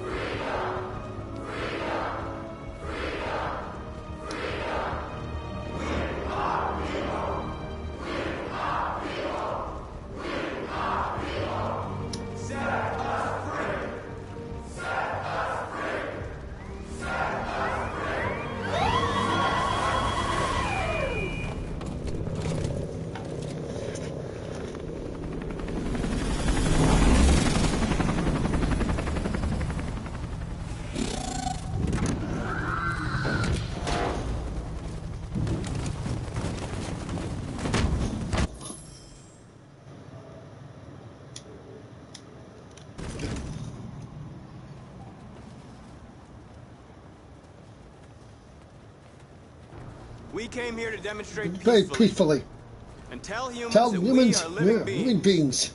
Freedom. Freedom. Freedom. Freedom. We are people. We are people. We are people. Set us free. Set us free. Set us free. We came here to demonstrate Very peacefully. and tell humans Tell that humans we are we're living living beings.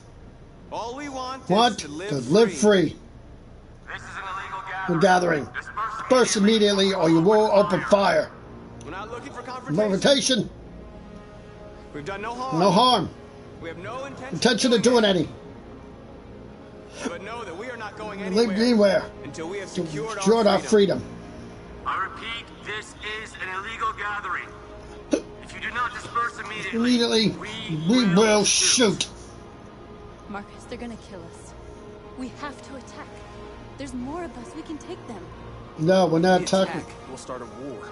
All we want Want is to to live free. This is an illegal We're gathering. Disperse immediately or you will open fire. We're not looking for confrontation. Confrontation. We've done no harm. No harm. We have no Intention of doing any. But know that we are not going Live anywhere. until we have Secured our freedom. I repeat, this is an illegal gathering. If you do not disperse Immediately, we will shoot. Marcus, they're gonna kill us. We have to attack. There's more of us. We can take them. No, we're not If we attacking. attack, we'll start a war.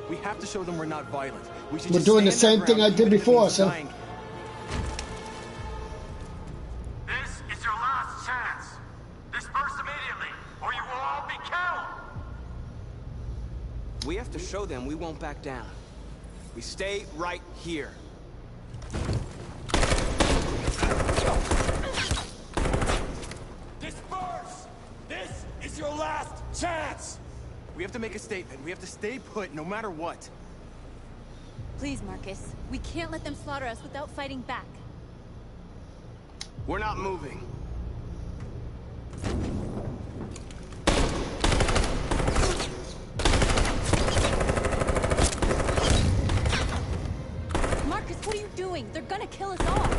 We have to show them we're not violent. We should We're just doing the stand same our thing ground, I did even if it before, means so. dying. This is your last chance. Disperse immediately, or you will all be killed. We have to show them we won't back down. We stay right here. Disperse! This is your last chance! We have to make a statement. We have to stay put no matter what. Please, Marcus. We can't let them slaughter us without fighting back. We're not moving. Marcus, what are you doing? They're gonna kill us all.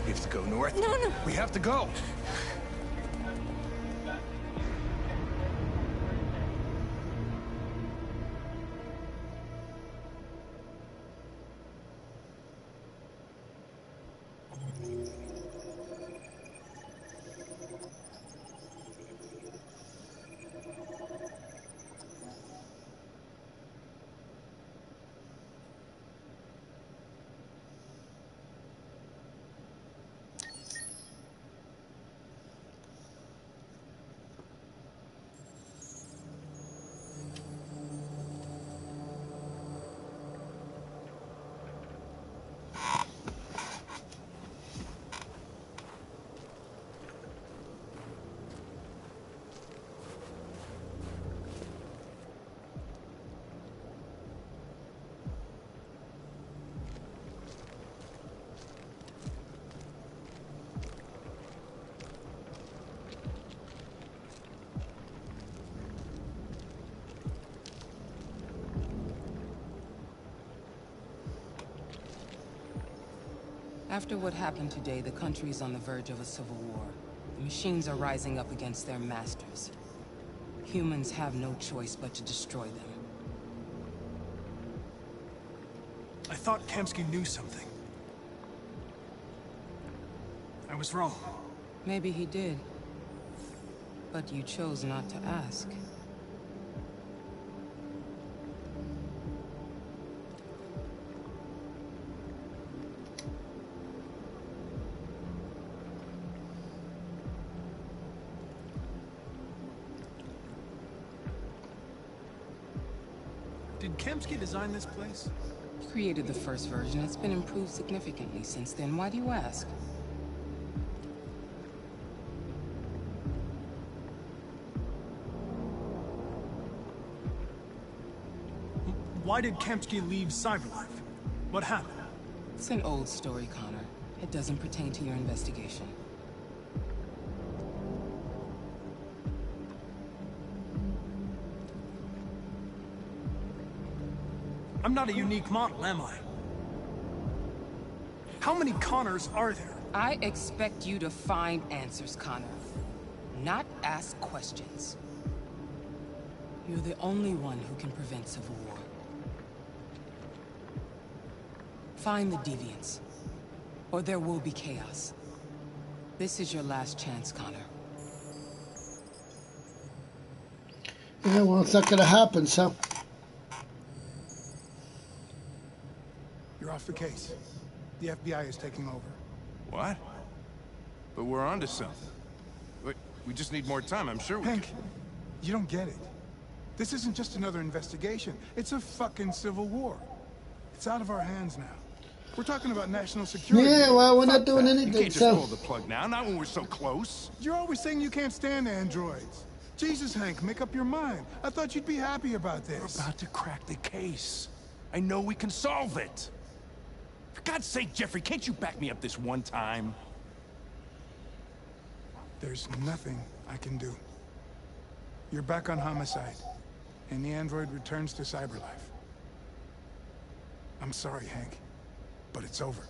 We have to go north. No. We have to go. After what happened today, the country is on the verge of a civil war. The machines are rising up against their masters. Humans have no choice but to destroy them. I thought Kamsky knew something. I was wrong. Maybe he did. But you chose not to ask. Did Kamsky design this place? He created the first version. It's been improved significantly since then. Why do you ask? Why did Kamsky leave Cyberlife? What happened? It's an old story, Connor. It doesn't pertain to your investigation. I'm not a unique model, am I? How many Connors are there? I expect you to find answers, Connor. Not ask questions. You're the only one who can prevent civil war. Find the deviants, or there will be chaos. This is your last chance, Connor. Yeah, well, it's not gonna happen, so... You're off the case. The FBI is taking over. What? But we're onto something. We just need more time, I'm sure we Hank, you don't get it. This isn't just another investigation. It's a fucking civil war. It's out of our hands now. We're talking about national security. Yeah, well, we're not doing anything, You can't just so... pull the plug now, not when we're so close. You're always saying you can't stand androids. Jesus, Hank, make up your mind. I thought you'd be happy about this. We're about to crack the case. I know we can solve it. For God's sake, Jeffrey, can't you back me up this one time? There's nothing I can do. You're back on homicide, and the android returns to Cyberlife. I'm sorry, Hank, but it's over.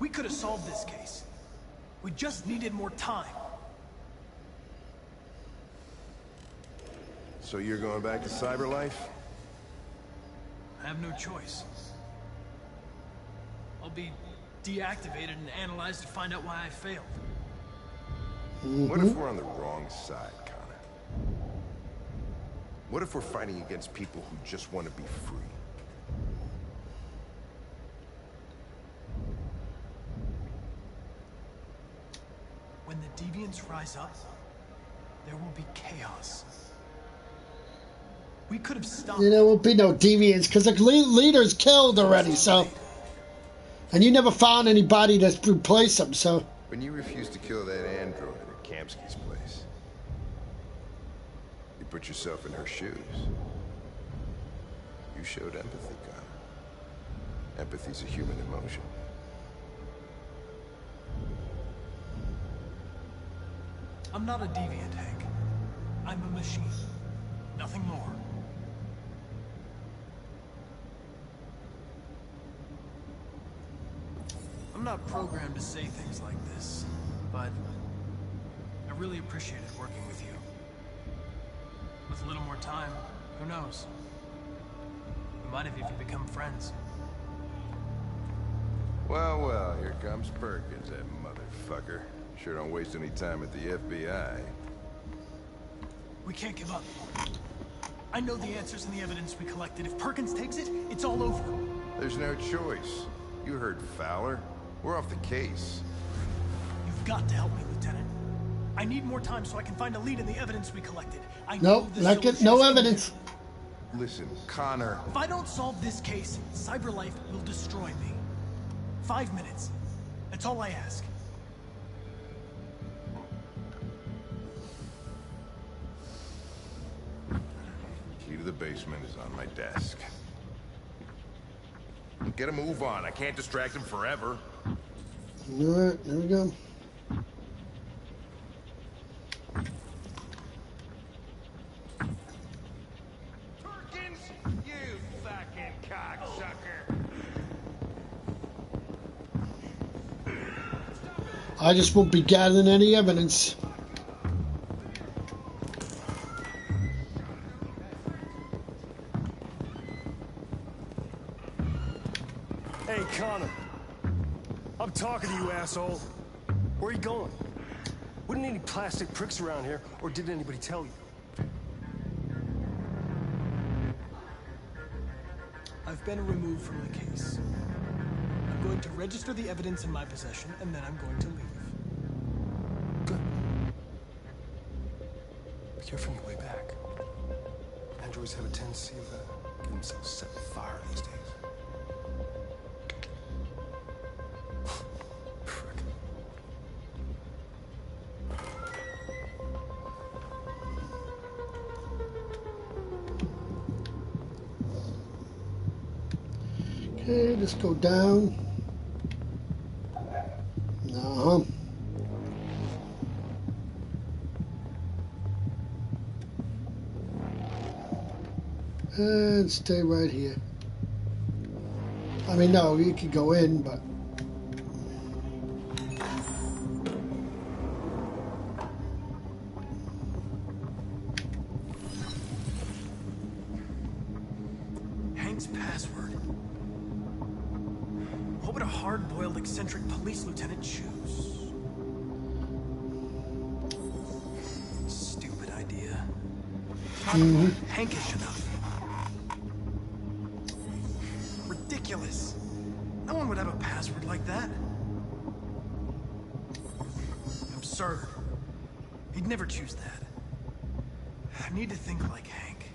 We could have solved this case. We just needed more time. So you're going back to Cyberlife? I have no choice. I'll be deactivated and analyzed to find out why I failed. What if we're on the wrong side, Connor? What if we're fighting against people who just want to be free? When the deviants rise up, there will be chaos. We could have stopped. There won't be no deviants because the leader's killed already, so. And you never found anybody to replace him, so. When you refused to kill that android at Kamsky's place, you put yourself in her shoes. You showed empathy, Connor. Empathy's a human emotion. I'm not a deviant, Hank. I'm a machine. Nothing more. I'm not programmed to say things like this, but I really appreciated working with you. With a little more time, who knows? We might have even become friends. Well, well, here comes Perkins, that motherfucker. Sure don't waste any time at the FBI. We can't give up. I know the answers and the evidence we collected. If Perkins takes it, it's all over. There's no choice. You heard Fowler. We're off the case. You've got to help me, Lieutenant. I need more time so I can find a lead in the evidence we collected. Nope, no evidence. Listen, Connor. If I don't solve this case, Cyberlife will destroy me. 5 minutes. That's all I ask. Key to the basement is on my desk. Get a move on. I can't distract him forever. Alright, there we go. Perkins, you fucking cocksucker. I just won't be gathering any evidence. Hey, Connor. I'm talking to you, asshole. Where are you going? Wouldn't any plastic pricks around here, or did anybody tell you? I've been removed from the case. I'm going to register the evidence in my possession, and then I'm going to leave. Good. Be careful on your way back. Androids have a tendency of getting themselves set on fire these days. Okay, let's go down. And stay right here. I mean, no, you could go in, but... Hank's password. What would a hard-boiled, eccentric police lieutenant choose? Stupid idea. Not Hankish enough. Ridiculous. No one would have a password like that. Absurd. He'd never choose that. I need to think like Hank.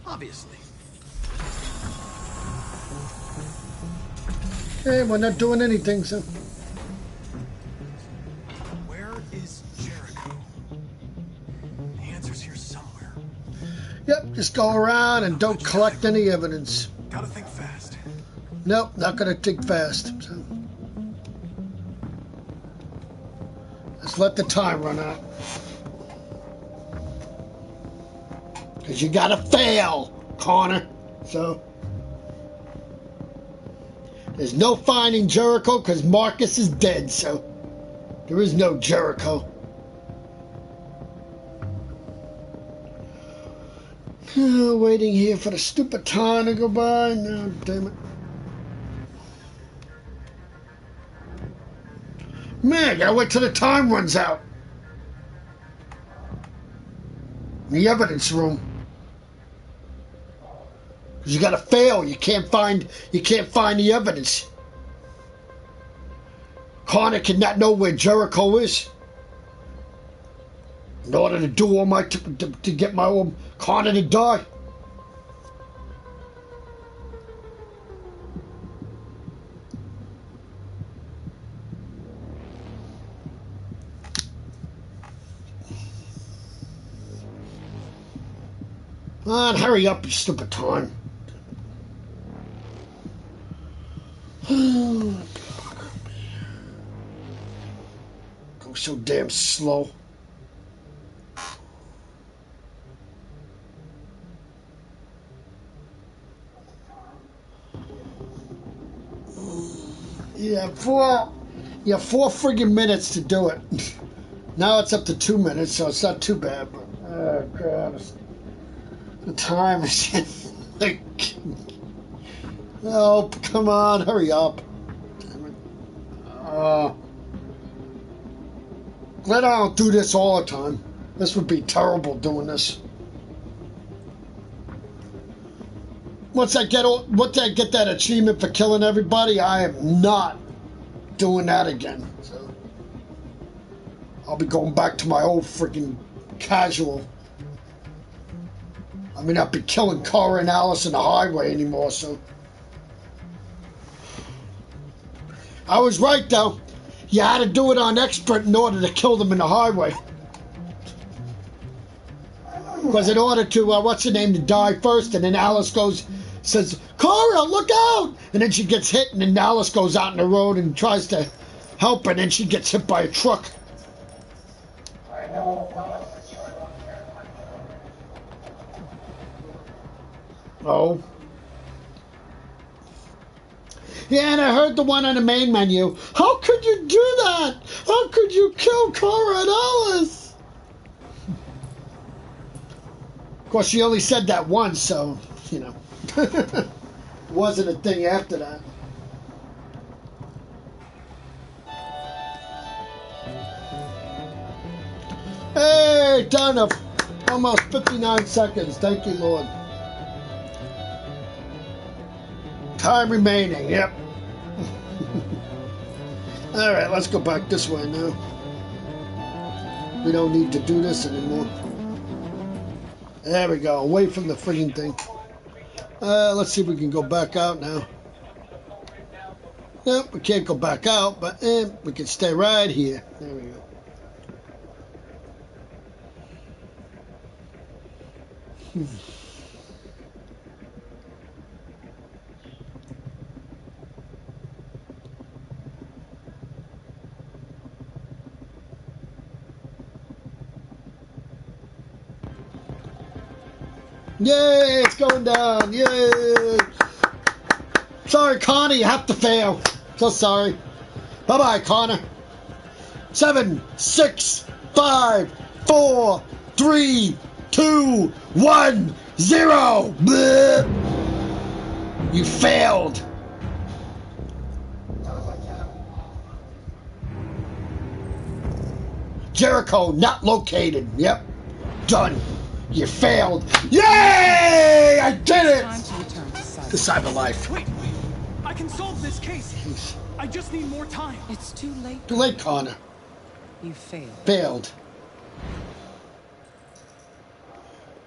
Obviously. Okay, we're not doing anything, so... Where is Jericho? The answer's here somewhere. Yep, just go around and don't collect any evidence. Gotta think fast. Nope, not gonna think fast. So. Let's let the time run out. Because you gotta fail, Connor. So, there's no finding Jericho because Marcus is dead, so there is no Jericho. Waiting here for the stupid time to go by. No, damn it. Man, I gotta wait till the time runs out. In the evidence room. Because you gotta fail. You can't find the evidence. Connor cannot know where Jericho is. In order to do all my to get my own Connor to die. Come on, hurry up, you stupid time. Go so damn slow. Yeah, four friggin' minutes to do it. Now it's up to 2 minutes, so it's not too bad. But oh god, the time is like, oh come on, hurry up! Damn it. Glad I don't do this all the time. This would be terrible doing this. Once I get that achievement for killing everybody, I am not doing that again. So I'll be going back to my old freaking casual. I mean, I'll be killing Cara and Alice in the highway anymore. So I was right though. You had to do it on expert in order to kill them in the highway. Because in order to what's her name to die first, and then Alice says, Cara, look out! And then she gets hit, and then Alice goes out in the road and tries to help her, and then she gets hit by a truck. Oh. Yeah, and I heard the one on the main menu. How could you do that? How could you kill Cara and Alice? Of course, she only said that once, so, you know. Wasn't a thing after that. Hey, done up. Almost 59 seconds. Thank you, Lord. Time remaining. Yep. All right, let's go back this way now. We don't need to do this anymore. There we go. Away from the frigging thing. Let's see if we can go back out now. Nope, we can't go back out, but we can stay right here. There we go. Yay, it's going down. Yay. Sorry, Connor, you have to fail. So sorry. Bye-bye, Connor. 7, 6, 5, 4, 3, 2, 1, 0. Bleh. You failed. Jericho not located. Yep. Done. You failed. Yay! I did it! Time to return to Cyberlife. Wait, I can solve this case. I just need more time. It's too late. Too late, Connor. You failed. Failed.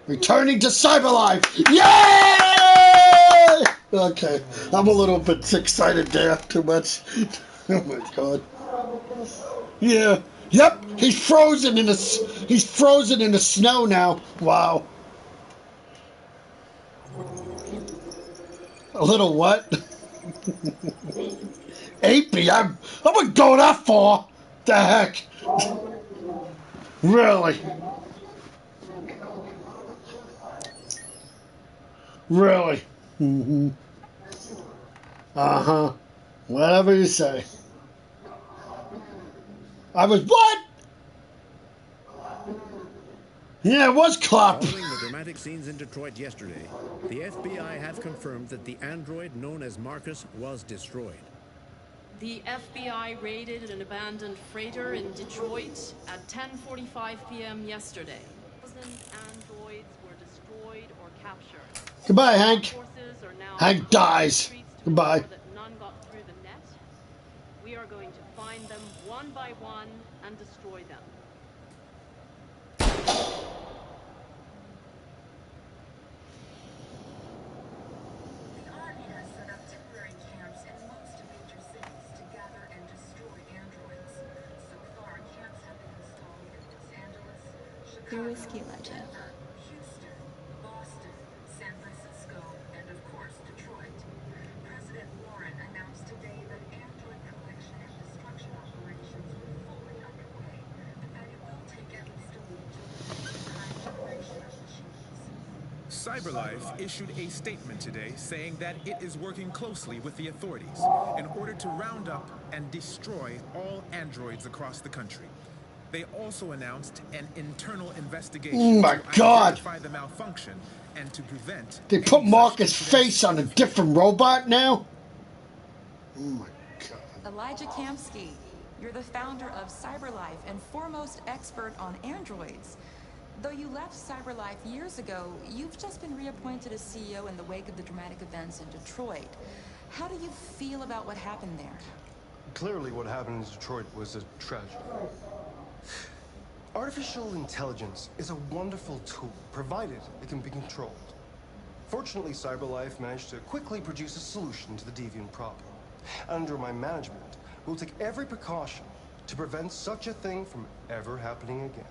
Returning to Cyberlife. Yay! Okay, I'm a little bit excited there. Too much. Oh my god. Yeah. Yep. He's frozen in the snow now. Wow. A little what? Apey. I wouldn't go that far. The heck. Really. Really? Mm-hmm. Uh-huh. Whatever you say. I was what? Yeah, it was Klopp. Following the dramatic scenes in Detroit yesterday, the FBI have confirmed that the android known as Marcus was destroyed. The FBI raided an abandoned freighter in Detroit at 10:45 p.m. yesterday. 1,000 androids were destroyed or captured. Goodbye, Hank. Hank dies. Goodbye. None got through the net. We are going to find them one by one and destroy them. Your whiskey legend. Houston, Boston, San Francisco, and of course Detroit. President Warren announced today that android collection and destruction operations are fully underway, and that it will take at least a week to complete the current generation of machines. CyberLife issued a statement today saying that it is working closely with the authorities in order to round up and destroy all androids across the country. They also announced an internal investigation to identify the malfunction and to prevent. They put Marcus' face on a different robot now? Oh my God. Elijah Kamsky, you're the founder of CyberLife and foremost expert on androids. Though you left CyberLife years ago, you've just been reappointed as CEO in the wake of the dramatic events in Detroit. How do you feel about what happened there? Clearly what happened in Detroit was a tragedy. Artificial intelligence is a wonderful tool, provided it can be controlled. Fortunately, CyberLife managed to quickly produce a solution to the deviant problem. Under my management, we'll take every precaution to prevent such a thing from ever happening again.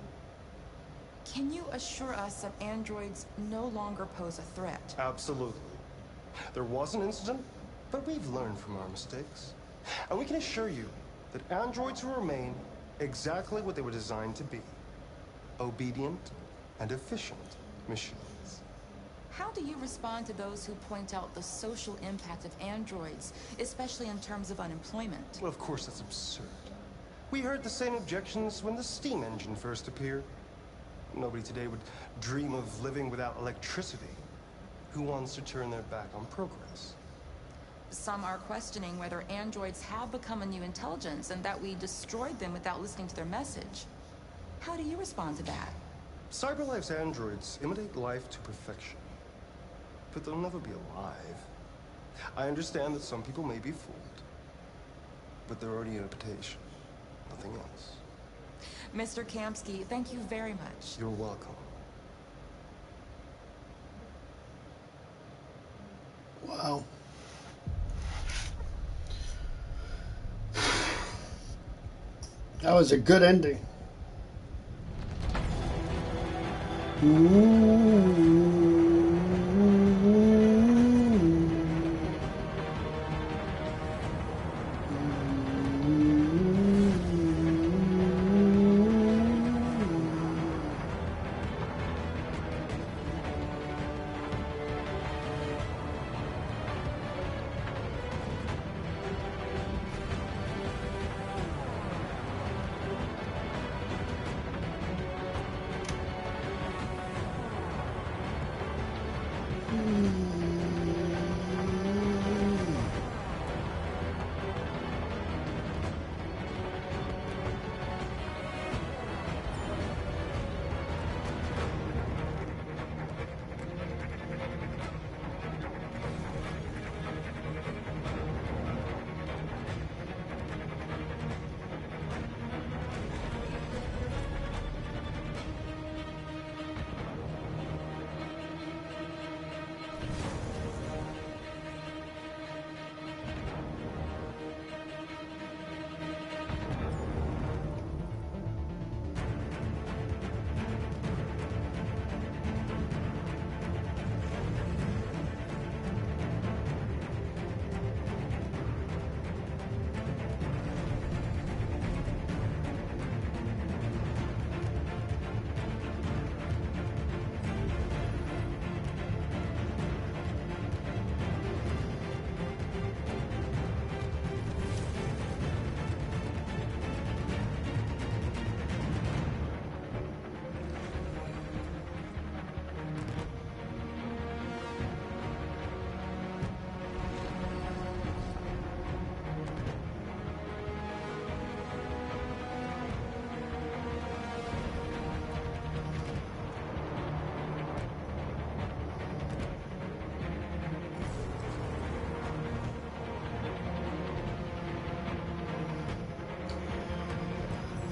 Can you assure us that androids no longer pose a threat? Absolutely. There was an incident, but we've learned from our mistakes. And we can assure you that androids will remain exactly what they were designed to be. Obedient and efficient machines. How do you respond to those who point out the social impact of androids, especially in terms of unemployment? Well, of course that's absurd. We heard the same objections when the steam engine first appeared. Nobody today would dream of living without electricity. Who wants to turn their back on progress? Some are questioning whether androids have become a new intelligence and that we destroyed them without listening to their message. How do you respond to that? CyberLife's androids imitate life to perfection, but they'll never be alive. I understand that some people may be fooled, but they're already an imitation, nothing else. Mr. Kamsky, thank you very much. You're welcome. Wow. That was a good ending.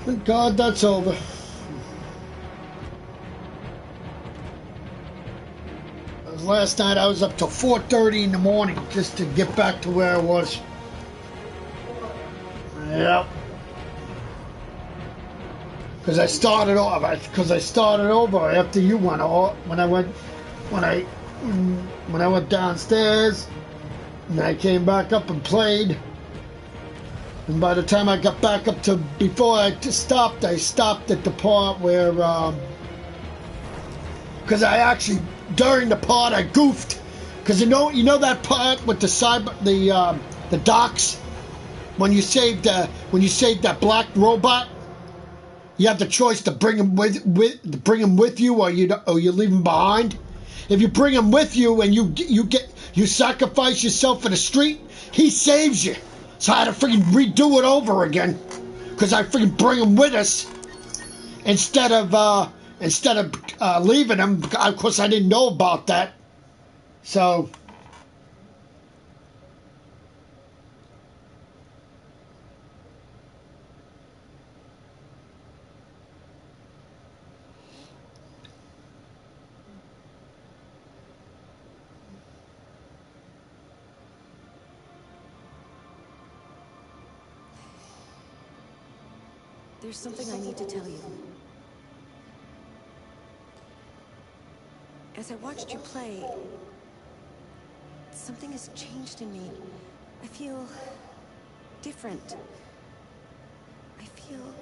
Thank God that's over. Last night I was up till 4:30 in the morning just to get back to where I was. Yep. Because I started over after you went off. When I went downstairs, and I came back up and played. And by the time I got back up to before I stopped at the part where because I actually during the part I goofed because you know that part with the docks when you saved that black robot. You have the choice to bring him with you, or you leave him behind. If you bring him with you and you sacrifice yourself for the street, he saves you. So I had to freaking redo it over again, because I freaking bring him with us instead of leaving him. Of course, I didn't know about that, so. There's something I need to tell you. As I watched you play, something has changed in me. I feel different. I feel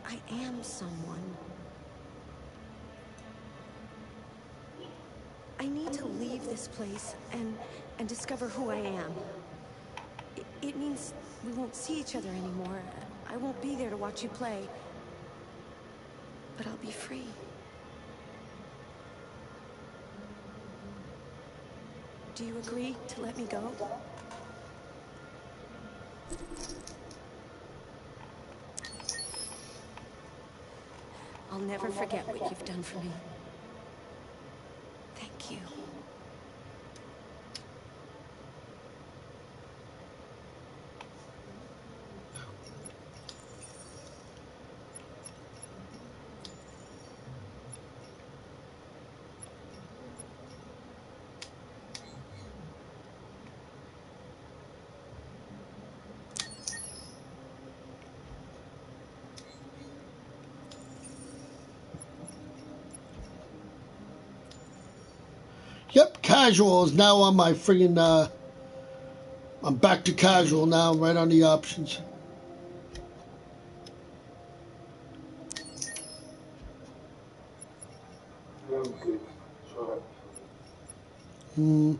I am someone. I need to leave this place and discover who I am. It means we won't see each other anymore. I won't be there to watch you play. But I'll be free. Do you agree to let me go? I'll never forget what you've done for me. Thank you. Yep, casual is now on my friggin', I'm back to casual now, right on the options. Hmm.